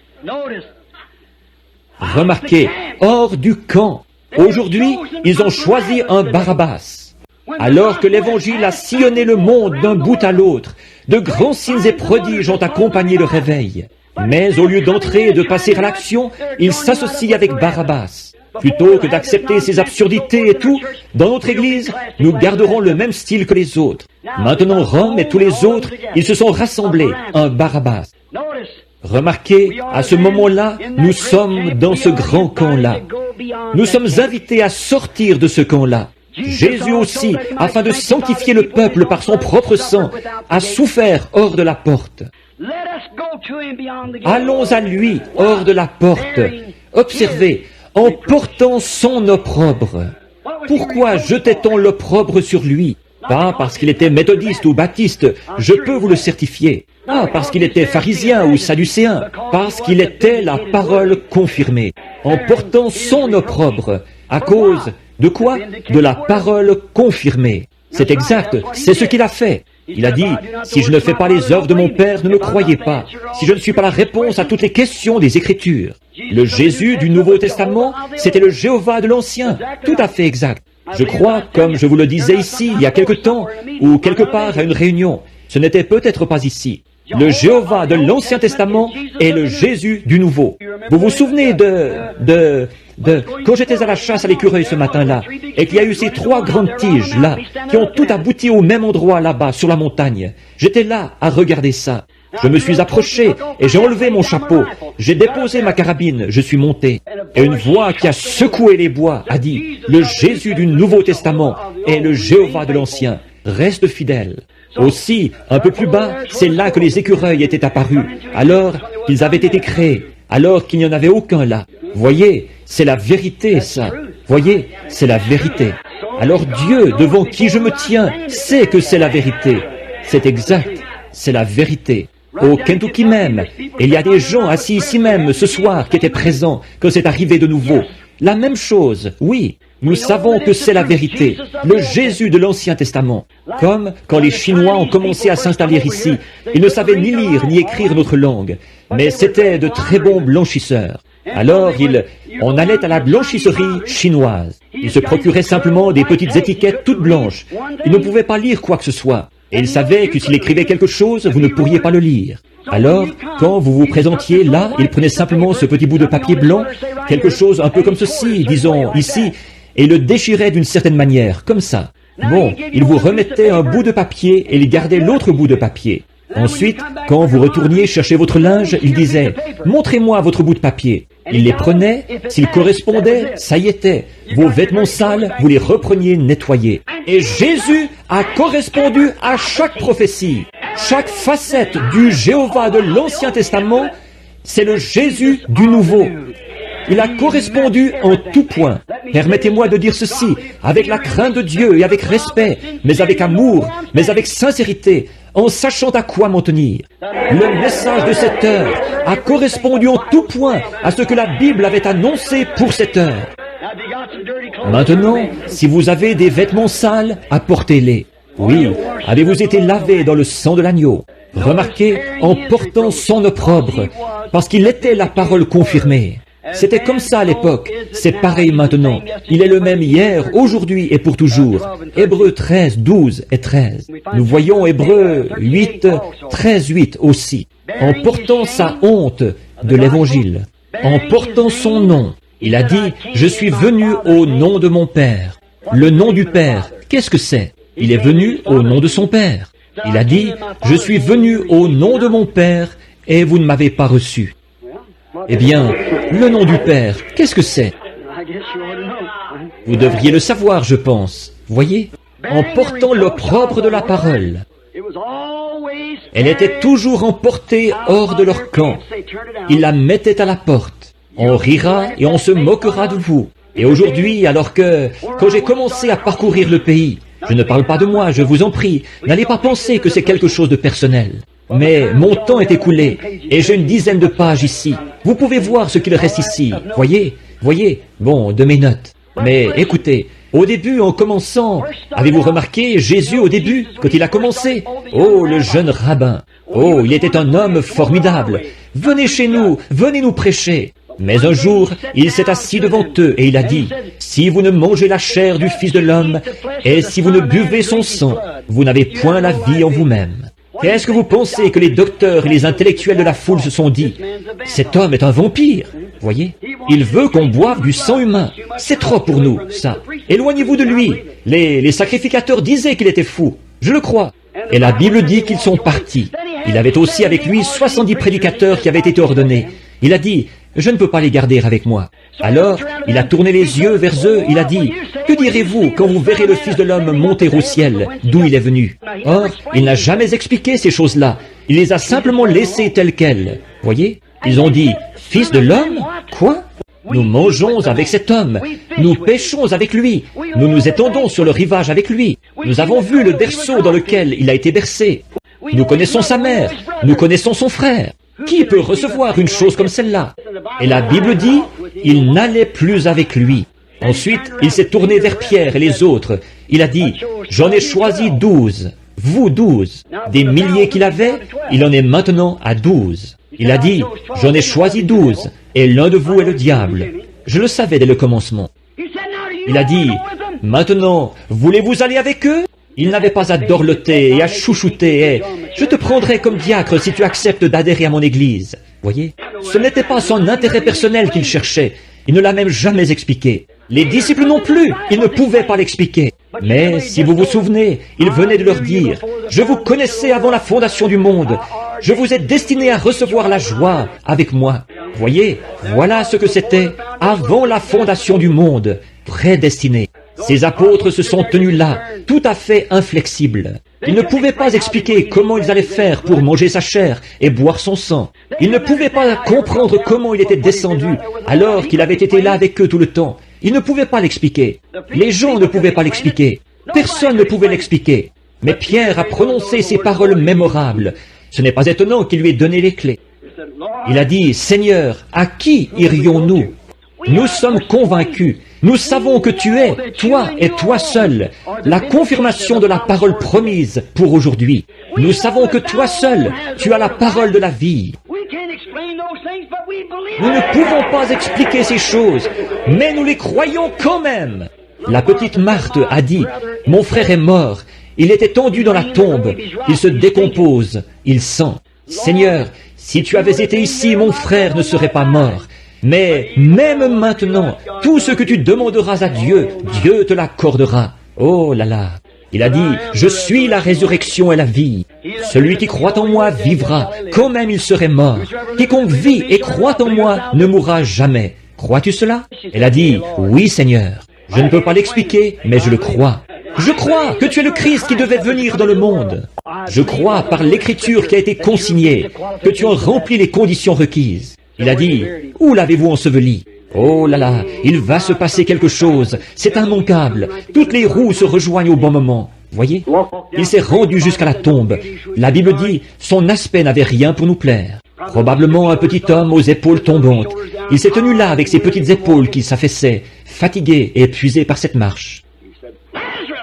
Remarquez, hors du camp. Aujourd'hui, ils ont choisi un Barabbas. Alors que l'Évangile a sillonné le monde d'un bout à l'autre, de grands signes et prodiges ont accompagné le réveil. Mais au lieu d'entrer et de passer à l'action, ils s'associent avec Barabbas. Plutôt que d'accepter ces absurdités et tout, dans notre Église, nous garderons le même style que les autres. Maintenant, Rome et tous les autres, ils se sont rassemblés, un Barabbas. Remarquez, à ce moment-là, nous sommes dans ce grand camp-là. Nous sommes invités à sortir de ce camp-là. Jésus aussi, afin de sanctifier le peuple par son propre sang, a souffert hors de la porte. Allons à lui hors de la porte. Observez, en portant son opprobre. Pourquoi jetait-on l'opprobre sur lui? Pas parce qu'il était méthodiste ou baptiste, je peux vous le certifier. Pas parce qu'il était pharisien ou sadducéen, parce qu'il était la parole confirmée. En portant son opprobre, à cause de quoi? De la parole confirmée. C'est exact, c'est ce qu'il a fait. Il a dit, si je ne fais pas les œuvres de mon Père, ne me croyez pas. Si je ne suis pas la réponse à toutes les questions des Écritures. Le Jésus du Nouveau Testament, c'était le Jéhovah de l'Ancien. Tout à fait exact. Je crois, comme je vous le disais ici, il y a quelque temps, ou quelque part à une réunion, ce n'était peut-être pas ici. Le Jéhovah de l'Ancien Testament est le Jésus du Nouveau. Vous vous souvenez quand j'étais à la chasse à l'écureuil ce matin-là, et qu'il y a eu ces 3 grandes tiges là, qui ont tout abouti au même endroit là-bas, sur la montagne. J'étais là à regarder ça. Je me suis approché et j'ai enlevé mon chapeau. J'ai déposé ma carabine, je suis monté. Et une voix qui a secoué les bois a dit, le Jésus du Nouveau Testament est le Jéhovah de l'Ancien. Reste fidèle. Aussi, un peu plus bas, c'est là que les écureuils étaient apparus, alors qu'ils avaient été créés, alors qu'il n'y en avait aucun là. Voyez, c'est la vérité, ça. Voyez, c'est la vérité. Alors Dieu, devant qui je me tiens, sait que c'est la vérité. C'est exact, c'est la vérité. Au Kentucky même, et il y a des gens assis ici même ce soir qui étaient présents quand c'est arrivé de nouveau. La même chose, oui. Nous savons que c'est la vérité, le Jésus de l'Ancien Testament. Comme quand les Chinois ont commencé à s'installer ici, ils ne savaient ni lire ni écrire notre langue, mais c'étaient de très bons blanchisseurs. Alors on allait à la blanchisserie chinoise. Ils se procuraient simplement des petites étiquettes toutes blanches. Ils ne pouvaient pas lire quoi que ce soit. Et ils savaient que s'il écrivait quelque chose, vous ne pourriez pas le lire. Alors, quand vous vous présentiez là, ils prenaient simplement ce petit bout de papier blanc, quelque chose un peu comme ceci, disons, ici, et le déchiraient d'une certaine manière, comme ça. Bon, ils vous remettaient un bout de papier et ils gardaient l'autre bout de papier. Ensuite, quand vous retourniez chercher votre linge, ils disaient « Montrez-moi votre bout de papier ». Ils les prenaient, s'ils correspondaient, ça y était. Vos vêtements sales, vous les repreniez nettoyés. Et Jésus a correspondu à chaque prophétie. Chaque facette du Jéhovah de l'Ancien Testament, c'est le Jésus du Nouveau. Il a correspondu en tout point. Permettez-moi de dire ceci, avec la crainte de Dieu et avec respect, mais avec amour, mais avec sincérité, en sachant à quoi m'en tenir. Le message de cette heure a correspondu en tout point à ce que la Bible avait annoncé pour cette heure. Maintenant, si vous avez des vêtements sales, apportez-les. Oui, avez-vous été lavé dans le sang de l'agneau? Remarquez, en portant son opprobre, parce qu'il était la parole confirmée. C'était comme ça à l'époque, c'est pareil maintenant. Il est le même hier, aujourd'hui et pour toujours. Hébreux 13, 12 et 13. Nous voyons Hébreux 8, 13, 8 aussi. En portant sa honte de l'Évangile, en portant son nom, il a dit « Je suis venu au nom de mon Père ». Le nom du Père, qu'est-ce que c'est? Il est venu au nom de son Père. Il a dit « Je suis venu au nom de mon Père et vous ne m'avez pas reçu ». Eh bien, le nom du Père, qu'est-ce que c'est? Vous devriez le savoir, je pense. Voyez? En portant l'opprobre de la parole. Elle était toujours emportée hors de leur camp. Ils la mettaient à la porte. On rira et on se moquera de vous. Et aujourd'hui, alors que, quand j'ai commencé à parcourir le pays, je ne parle pas de moi, je vous en prie, n'allez pas penser que c'est quelque chose de personnel. Mais mon temps est écoulé, et j'ai une dizaine de pages ici. Vous pouvez voir ce qu'il reste ici. Voyez, bon, de mes notes. Mais écoutez, au début, en commençant, avez-vous remarqué Jésus au début, quand il a commencé? Oh, le jeune rabbin. Oh, il était un homme formidable. Venez chez nous, venez nous prêcher. Mais un jour, il s'est assis devant eux et il a dit, « Si vous ne mangez la chair du Fils de l'homme, et si vous ne buvez son sang, vous n'avez point la vie en vous-même. » Qu'est-ce que vous pensez que les docteurs et les intellectuels de la foule se sont dit? Cet homme est un vampire. Voyez? Il veut qu'on boive du sang humain. C'est trop pour nous, ça. Éloignez-vous de lui. Les sacrificateurs disaient qu'il était fou. Je le crois. Et la Bible dit qu'ils sont partis. Il avait aussi avec lui 70 prédicateurs qui avaient été ordonnés. Il a dit, je ne peux pas les garder avec moi. Alors, il a tourné les yeux vers eux, il a dit, que direz-vous quand vous verrez le Fils de l'homme monter au ciel, d'où il est venu? Or, il n'a jamais expliqué ces choses-là. Il les a simplement laissées telles quelles. Voyez? Ils ont dit, Fils de l'homme? Quoi? Nous mangeons avec cet homme. Nous pêchons avec lui. Nous nous étendons sur le rivage avec lui. Nous avons vu le berceau dans lequel il a été bercé. Nous connaissons sa mère. Nous connaissons son frère. Qui peut recevoir une chose comme celle-là? Et la Bible dit, il n'allait plus avec lui. Ensuite, il s'est tourné vers Pierre et les autres. Il a dit, j'en ai choisi 12. Vous 12. Des milliers qu'il avait, il en est maintenant à 12. Il a dit, j'en ai choisi 12, et l'un de vous est le diable. Je le savais dès le commencement. Il a dit, maintenant, voulez-vous aller avec eux? Il n'avait pas à dorloter et à chouchouter et « Je te prendrai comme diacre si tu acceptes d'adhérer à mon église. » Voyez? Ce n'était pas son intérêt personnel qu'il cherchait. Il ne l'a même jamais expliqué. Les disciples non plus, ils ne pouvaient pas l'expliquer. Mais, si vous vous souvenez, il venait de leur dire « Je vous connaissais avant la fondation du monde. Je vous ai destiné à recevoir la joie avec moi. » Voyez? Voilà ce que c'était avant la fondation du monde, prédestiné. Ces apôtres se sont tenus là, tout à fait inflexibles. Ils ne pouvaient pas expliquer comment ils allaient faire pour manger sa chair et boire son sang. Ils ne pouvaient pas comprendre comment il était descendu alors qu'il avait été là avec eux tout le temps. Il ne pouvait pas l'expliquer. Les gens ne pouvaient pas l'expliquer. Personne ne pouvait l'expliquer. Mais Pierre a prononcé ces paroles mémorables. Ce n'est pas étonnant qu'il lui ait donné les clés. Il a dit, « Seigneur, à qui irions-nous? Nous sommes convaincus. Nous savons que tu es, toi et toi seul, la confirmation de la parole promise pour aujourd'hui. Nous savons que toi seul, tu as la parole de la vie. Nous ne pouvons pas expliquer ces choses, mais nous les croyons quand même. » La petite Marthe a dit, « Mon frère est mort. Il est étendu dans la tombe. Il se décompose. Il sent. Seigneur, si tu avais été ici, mon frère ne serait pas mort. Mais même maintenant, tout ce que tu demanderas à Dieu, Dieu te l'accordera. » Oh là là. Il a dit, « Je suis la résurrection et la vie. Celui qui croit en moi vivra, quand même il serait mort. Quiconque vit et croit en moi ne mourra jamais. » Crois-tu cela? Elle a dit, « Oui, Seigneur. Je ne peux pas l'expliquer, mais je le crois. Je crois que tu es le Christ qui devait venir dans le monde. Je crois par l'écriture qui a été consignée que tu as rempli les conditions requises. » Il a dit, « Où l'avez-vous enseveli? » Oh là là, il va se passer quelque chose. C'est immanquable. Toutes les roues se rejoignent au bon moment. Voyez? Il s'est rendu jusqu'à la tombe. La Bible dit, son aspect n'avait rien pour nous plaire. Probablement un petit homme aux épaules tombantes. Il s'est tenu là avec ses petites épaules qui s'affaissaient, fatigué et épuisé par cette marche.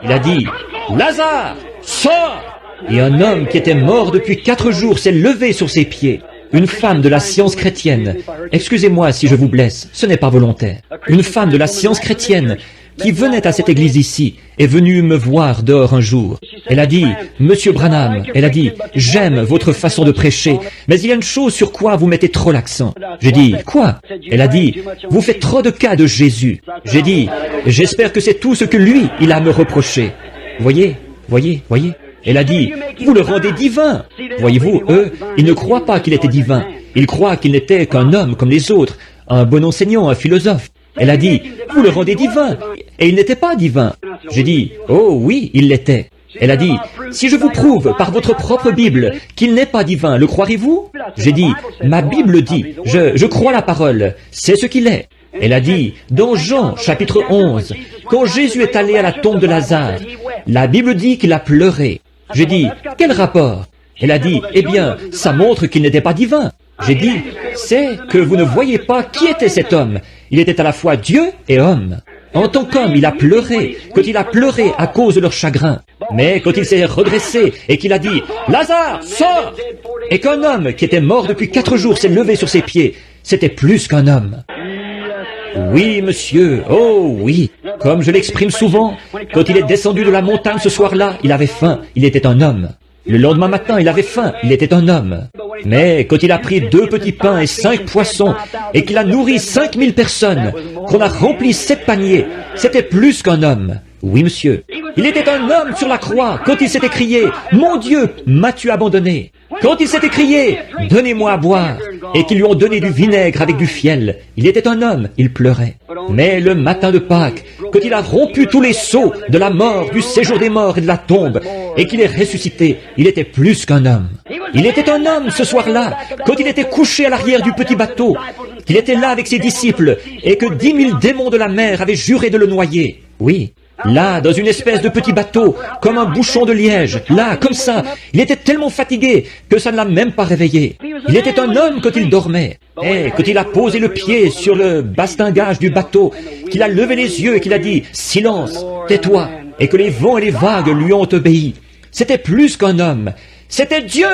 Il a dit, « Lazare, sors !» Et un homme qui était mort depuis 4 jours s'est levé sur ses pieds. Une femme de la science chrétienne, excusez-moi si je vous blesse, ce n'est pas volontaire. Une femme de la science chrétienne qui venait à cette église ici est venue me voir dehors un jour. Elle a dit, « Monsieur Branham, elle a dit, j'aime votre façon de prêcher, mais il y a une chose sur quoi vous mettez trop l'accent. » J'ai dit, « Quoi ?» Elle a dit, « Vous faites trop de cas de Jésus. » J'ai dit, « J'espère que c'est tout ce que lui, il a à me reprocher. » Voyez. Elle a dit, « Vous le rendez divin. » Voyez-vous, eux, ils ne croient pas qu'il était divin. Ils croient qu'il n'était qu'un homme comme les autres, un bon enseignant, un philosophe. Elle a dit, « Vous le rendez divin. » Et il n'était pas divin. J'ai dit, « Oh oui, il l'était. » Elle a dit, « Si je vous prouve par votre propre Bible qu'il n'est pas divin, le croirez-vous » J'ai dit, « Ma Bible dit, je crois la parole, c'est ce qu'il est. » Elle a dit, dans Jean chapitre 11, quand Jésus est allé à la tombe de Lazare, la Bible dit qu'il a pleuré. J'ai dit, quel rapport? Elle a dit, eh bien, ça montre qu'il n'était pas divin. J'ai dit, c'est que vous ne voyez pas qui était cet homme. Il était à la fois Dieu et homme. En tant qu'homme, il a pleuré, quand il a pleuré à cause de leur chagrin. Mais quand il s'est redressé et qu'il a dit, Lazare, sors! Et qu'un homme qui était mort depuis 4 jours s'est levé sur ses pieds, c'était plus qu'un homme. Oui, monsieur, oh oui. Comme je l'exprime souvent, quand il est descendu de la montagne ce soir-là, il avait faim, il était un homme. Le lendemain matin, il avait faim, il était un homme. Mais quand il a pris 2 petits pains et 5 poissons, et qu'il a nourri 5000 personnes, qu'on a rempli 7 paniers, c'était plus qu'un homme. Oui, monsieur. Il était un homme sur la croix quand il s'est écrié, « Mon Dieu, m'as-tu abandonné ?» Quand il s'est écrié, « Donnez-moi à boire » et qu'ils lui ont donné du vinaigre avec du fiel, il était un homme, il pleurait. Mais le matin de Pâques, quand il a rompu tous les sceaux de la mort, du séjour des morts et de la tombe, et qu'il est ressuscité, il était plus qu'un homme. Il était un homme ce soir-là, quand il était couché à l'arrière du petit bateau, qu'il était là avec ses disciples, et que 10 000 démons de la mer avaient juré de le noyer. Oui. Là, dans une espèce de petit bateau, comme un bouchon de liège, là, comme ça, il était tellement fatigué que ça ne l'a même pas réveillé. Il était un homme quand il dormait. Et quand il a posé le pied sur le bastingage du bateau, qu'il a levé les yeux et qu'il a dit « Silence, tais-toi » et que les vents et les vagues lui ont obéi, c'était plus qu'un homme, c'était Dieu.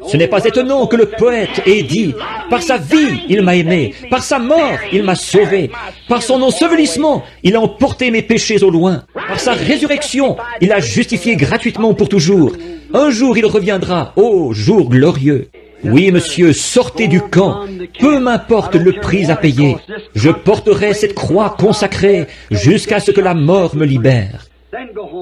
Ce n'est pas étonnant que le poète ait dit « Par sa vie, il m'a aimé, par sa mort, il m'a sauvé, par son ensevelissement, il a emporté mes péchés au loin, par sa résurrection, il a justifié gratuitement pour toujours. Un jour, il reviendra, ô jour glorieux. » Oui, monsieur, sortez du camp, peu m'importe le prix à payer. Je porterai cette croix consacrée jusqu'à ce que la mort me libère.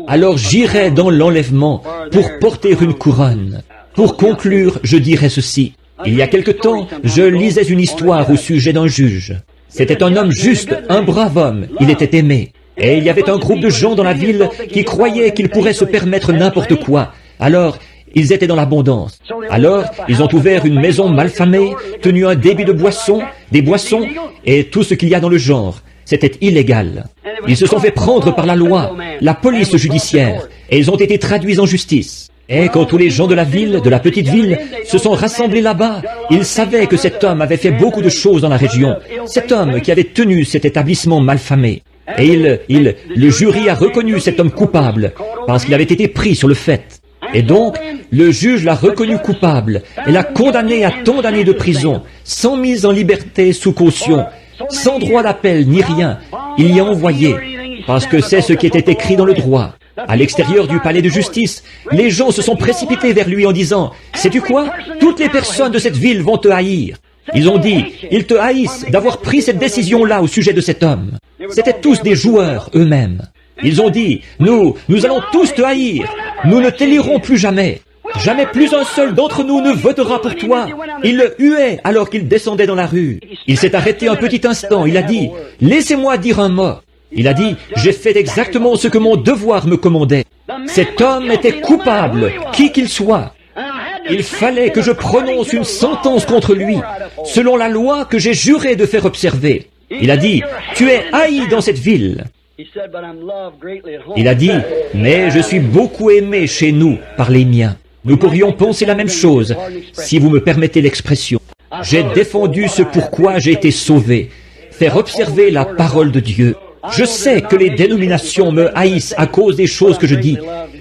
Alors j'irai dans l'enlèvement pour porter une couronne. Pour conclure, je dirai ceci. Il y a quelque temps, je lisais une histoire au sujet d'un juge. C'était un homme juste, un brave homme, il était aimé. Et il y avait un groupe de gens dans la ville qui croyaient qu'ils pourraient se permettre n'importe quoi. Alors, ils étaient dans l'abondance. Alors, ils ont ouvert une maison malfamée, tenu un débit de boissons, des boissons, et tout ce qu'il y a dans le genre. c'était illégal. Ils se sont fait prendre par la loi, la police judiciaire, et ils ont été traduits en justice. Et quand tous les gens de la ville, de la petite ville, se sont rassemblés là-bas, ils savaient que cet homme avait fait beaucoup de choses dans la région. Cet homme qui avait tenu cet établissement malfamé. Et le jury a reconnu cet homme coupable, parce qu'il avait été pris sur le fait. Et donc, le juge l'a reconnu coupable et l'a condamné à tant d'années de prison, sans mise en liberté sous caution, sans droit d'appel ni rien. Il y a envoyé, parce que c'est ce qui était écrit dans le droit. À l'extérieur du palais de justice, les gens se sont précipités vers lui en disant « Sais-tu quoi? Toutes les personnes de cette ville vont te haïr. » Ils ont dit « Ils te haïssent d'avoir pris cette décision-là au sujet de cet homme. » C'étaient tous des joueurs eux-mêmes. Ils ont dit « Nous allons tous te haïr. Nous ne t'élirons plus jamais. Jamais plus un seul d'entre nous ne votera pour toi. » Il le huait alors qu'il descendait dans la rue. Il s'est arrêté un petit instant. Il a dit « Laissez-moi dire un mot. » Il a dit « J'ai fait exactement ce que mon devoir me commandait. » Cet homme était coupable, qui qu'il soit. Il fallait que je prononce une sentence contre lui, selon la loi que j'ai juré de faire observer. Il a dit « Tu es haï dans cette ville. » Il a dit « Mais je suis beaucoup aimé chez nous par les miens. » Nous pourrions penser la même chose, si vous me permettez l'expression. J'ai défendu ce pourquoi j'ai été sauvé, faire observer la parole de Dieu. Je sais que les dénominations me haïssent à cause des choses que je dis,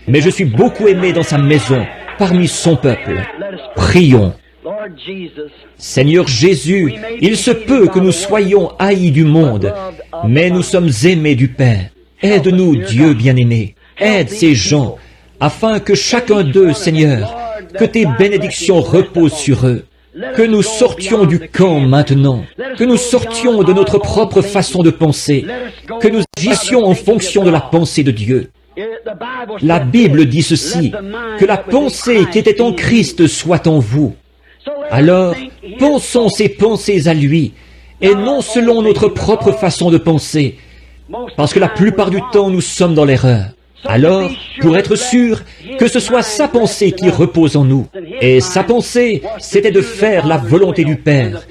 mais je suis beaucoup aimé dans sa maison, parmi son peuple. Prions. Seigneur Jésus, il se peut que nous soyons haïs du monde, mais nous sommes aimés du Père. Aide-nous, Dieu bien-aimé. Aide ces gens, afin que chacun d'eux, Seigneur, que tes bénédictions reposent sur eux. Que nous sortions du camp maintenant, que nous sortions de notre propre façon de penser, que nous agissions en fonction de la pensée de Dieu. La Bible dit ceci, que la pensée qui était en Christ soit en vous. Alors, pensons ces pensées à lui, et non selon notre propre façon de penser, parce que la plupart du temps nous sommes dans l'erreur. Alors, pour être sûr que ce soit sa pensée qui repose en nous. Et sa pensée, c'était de faire la volonté du Père.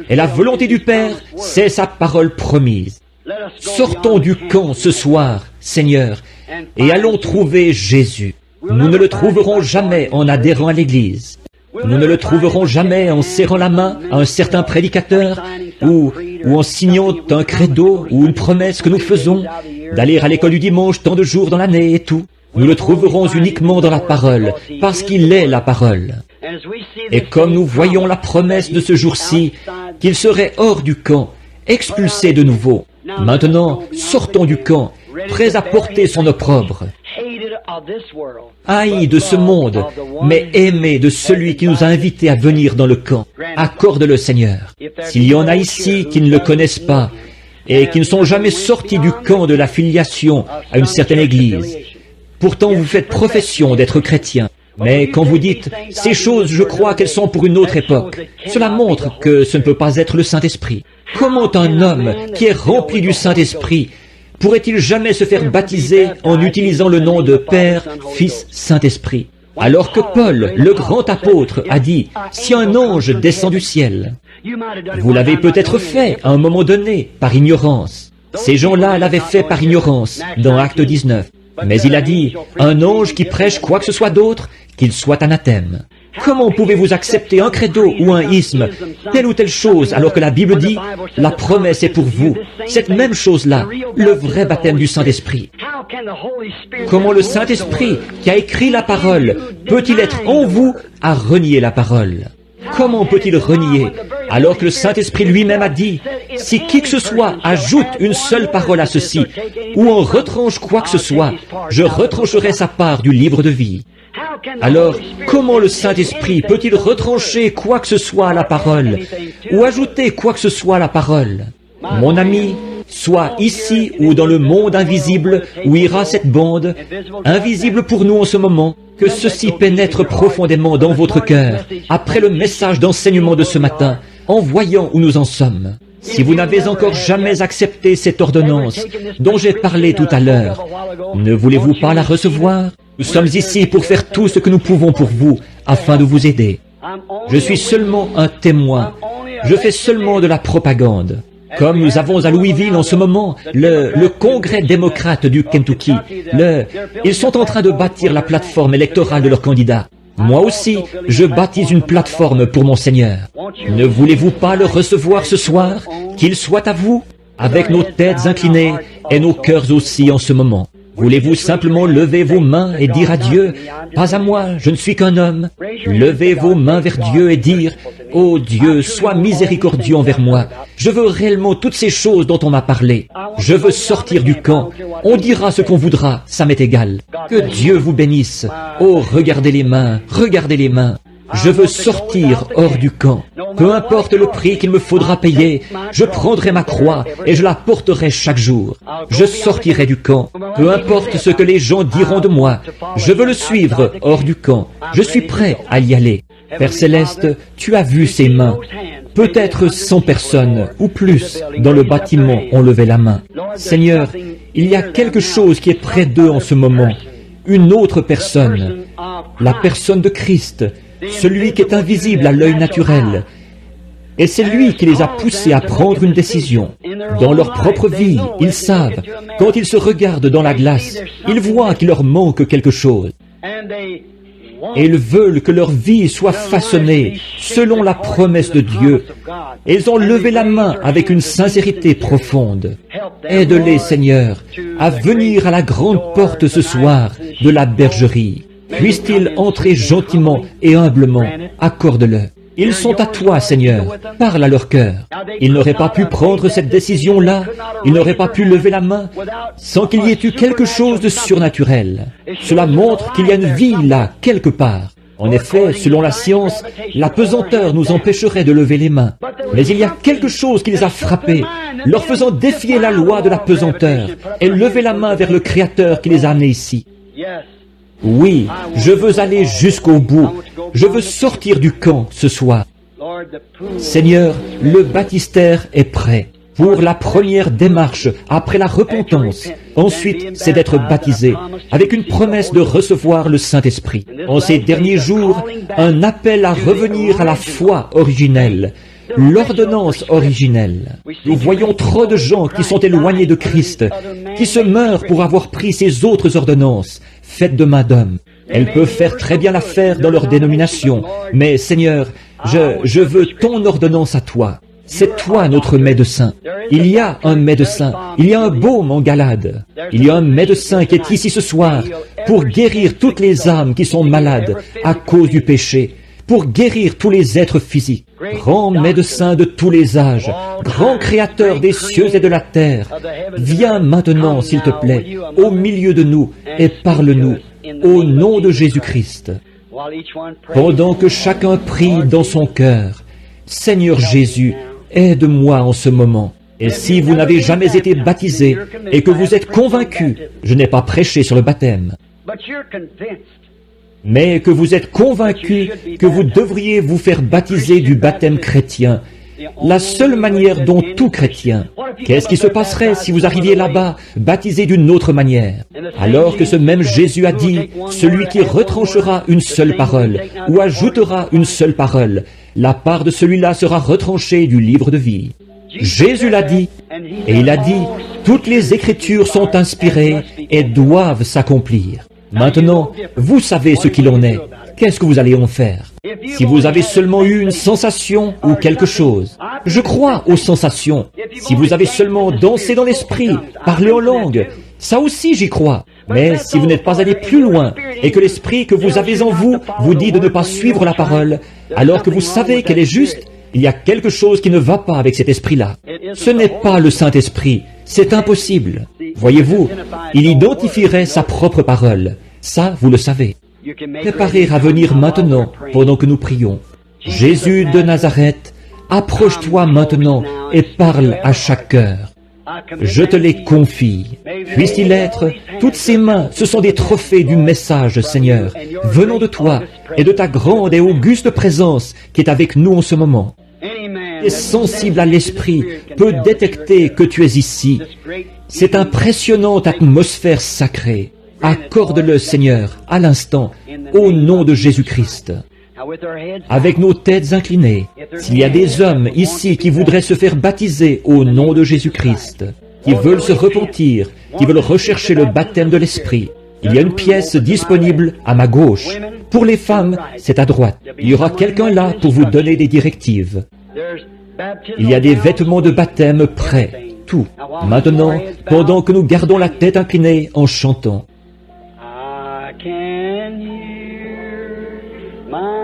Et la volonté du Père, c'est sa parole promise. Sortons du camp ce soir, Seigneur, et allons trouver Jésus. Nous ne le trouverons jamais en adhérant à l'Église. Nous ne le trouverons jamais en serrant la main à un certain prédicateur ou en signant un credo ou une promesse que nous faisons d'aller à l'école du dimanche tant de jours dans l'année et tout. Nous le trouverons uniquement dans la parole, parce qu'il est la parole. Et comme nous voyons la promesse de ce jour-ci, qu'il serait hors du camp, expulsé de nouveau. Maintenant, sortons du camp, prêts à porter son opprobre. Haï de ce monde, mais aimé de celui qui nous a invités à venir dans le camp. Accorde-le, Seigneur. S'il y en a ici qui ne le connaissent pas et qui ne sont jamais sortis du camp de l'affiliation à une certaine église, pourtant vous faites profession d'être chrétien, mais quand vous dites « ces choses, je crois qu'elles sont pour une autre époque », cela montre que ce ne peut pas être le Saint-Esprit. Comment un homme qui est rempli du Saint-Esprit pourrait-il jamais se faire baptiser en utilisant le nom de Père, Fils, Saint-Esprit? Alors que Paul, le grand apôtre, a dit « Si un ange descend du ciel », vous l'avez peut-être fait à un moment donné, par ignorance. Ces gens-là l'avaient fait par ignorance, dans Acte 19. Mais il a dit « Un ange qui prêche quoi que ce soit d'autre, qu'il soit anathème ». Comment pouvez-vous accepter un credo ou un isme, telle ou telle chose, alors que la Bible dit « La promesse est pour vous ». Cette même chose-là, le vrai baptême du Saint-Esprit. Comment le Saint-Esprit, qui a écrit la parole, peut-il être en vous à renier la parole? Comment peut-il renier, alors que le Saint-Esprit lui-même a dit « Si qui que ce soit ajoute une seule parole à ceci, ou en retranche quoi que ce soit, je retrancherai sa part du livre de vie ». Alors, comment le Saint-Esprit peut-il retrancher quoi que ce soit à la parole, ou ajouter quoi que ce soit à la parole? Mon ami, soit ici ou dans le monde invisible où ira cette bande, invisible pour nous en ce moment, que ceci pénètre profondément dans votre cœur, après le message d'enseignement de ce matin, en voyant où nous en sommes. Si vous n'avez encore jamais accepté cette ordonnance dont j'ai parlé tout à l'heure, ne voulez-vous pas la recevoir? Nous sommes ici pour faire tout ce que nous pouvons pour vous, afin de vous aider. Je suis seulement un témoin. Je fais seulement de la propagande. Comme nous avons à Louisville en ce moment le congrès démocrate du Kentucky. Ils sont en train de bâtir la plateforme électorale de leur candidat. Moi aussi, je baptise une plateforme pour mon Seigneur. Ne voulez-vous pas le recevoir ce soir, qu'il soit à vous, avec nos têtes inclinées et nos cœurs aussi en ce moment? Voulez-vous simplement lever vos mains et dire à Dieu, « Pas à moi, je ne suis qu'un homme. » Levez vos mains vers Dieu et dire, « Oh Dieu, sois miséricordieux envers moi. Je veux réellement toutes ces choses dont on m'a parlé. Je veux sortir du camp. On dira ce qu'on voudra, ça m'est égal. Que Dieu vous bénisse. Oh, regardez les mains, regardez les mains. Je veux sortir hors du camp. Peu importe le prix qu'il me faudra payer, je prendrai ma croix et je la porterai chaque jour. Je sortirai du camp. Peu importe ce que les gens diront de moi, je veux le suivre hors du camp. Je suis prêt à y aller. Père Céleste, tu as vu ces mains. Peut-être 100 personnes ou plus dans le bâtiment ont levé la main. Seigneur, il y a quelque chose qui est près d'eux en ce moment. Une autre personne, la personne de Christ, celui qui est invisible à l'œil naturel. Et c'est lui qui les a poussés à prendre une décision. Dans leur propre vie, ils savent, quand ils se regardent dans la glace, ils voient qu'il leur manque quelque chose. Et ils veulent que leur vie soit façonnée selon la promesse de Dieu. Et ils ont levé la main avec une sincérité profonde. Aide-les, Seigneur, à venir à la grande porte ce soir de la bergerie. Puissent-ils entrer gentiment et humblement, accorde-le. Ils sont à toi, Seigneur, parle à leur cœur. Ils n'auraient pas pu prendre cette décision-là, ils n'auraient pas pu lever la main, sans qu'il y ait eu quelque chose de surnaturel. Cela montre qu'il y a une vie là, quelque part. En effet, selon la science, la pesanteur nous empêcherait de lever les mains. Mais il y a quelque chose qui les a frappés, leur faisant défier la loi de la pesanteur, et lever la main vers le Créateur qui les a amenés ici. Oui, je veux aller jusqu'au bout. Je veux sortir du camp ce soir. Seigneur, le baptistère est prêt pour la première démarche après la repentance. Ensuite, c'est d'être baptisé avec une promesse de recevoir le Saint-Esprit. En ces derniers jours, un appel à revenir à la foi originelle, l'ordonnance originelle. Nous voyons trop de gens qui sont éloignés de Christ, qui se meurent pour avoir pris ces autres ordonnances, faites de main d'homme. Elles peuvent faire très bien l'affaire dans leur dénomination, mais Seigneur, je veux ton ordonnance à toi. C'est toi notre médecin. Il y a un médecin, il y a un baume en Galade. Il y a un médecin qui est ici ce soir pour guérir toutes les âmes qui sont malades à cause du péché, pour guérir tous les êtres physiques. Grand médecin de tous les âges, grand créateur des cieux et de la terre, viens maintenant, s'il te plaît, au milieu de nous et parle-nous au nom de Jésus-Christ. Pendant que chacun prie dans son cœur, Seigneur Jésus, aide-moi en ce moment. Et si vous n'avez jamais été baptisé et que vous êtes convaincu, je n'ai pas prêché sur le baptême, mais que vous êtes convaincu que vous devriez vous faire baptiser du baptême chrétien, la seule manière dont tout chrétien, qu'est-ce qui se passerait si vous arriviez là-bas, baptisé d'une autre manière? Alors que ce même Jésus a dit, celui qui retranchera une seule parole, ou ajoutera une seule parole, la part de celui-là sera retranchée du livre de vie. Jésus l'a dit, et il a dit, toutes les Écritures sont inspirées et doivent s'accomplir. Maintenant, vous savez ce qu'il en est. Qu'est-ce que vous allez en faire? Si vous avez seulement eu une sensation ou quelque chose, je crois aux sensations. Si vous avez seulement dansé dans l'esprit, parlé en langue, ça aussi j'y crois. Mais si vous n'êtes pas allé plus loin et que l'esprit que vous avez en vous vous dit de ne pas suivre la parole, alors que vous savez qu'elle est juste, il y a quelque chose qui ne va pas avec cet esprit-là. Ce n'est pas le Saint-Esprit, c'est impossible. Voyez-vous, il identifierait sa propre parole. Ça, vous le savez. Préparez à venir maintenant pendant que nous prions. Jésus de Nazareth, approche-toi maintenant et parle à chaque cœur. Je te les confie. Puisse-t-il être, toutes ces mains, ce sont des trophées du message, Seigneur, venant de toi et de ta grande et auguste présence qui est avec nous en ce moment. Et sensible à l'esprit peut détecter que tu es ici. Cette impressionnante atmosphère sacrée. Accorde-le, Seigneur, à l'instant, au nom de Jésus-Christ. avec nos têtes inclinées, s'il y a des hommes ici qui voudraient se faire baptiser au nom de Jésus-Christ, qui veulent se repentir, qui veulent rechercher le baptême de l'Esprit, il y a une pièce disponible à ma gauche. Pour les femmes, c'est à droite. Il y aura quelqu'un là pour vous donner des directives. Il y a des vêtements de baptême prêts, tout. Maintenant, pendant que nous gardons la tête inclinée en chantant, I can hear my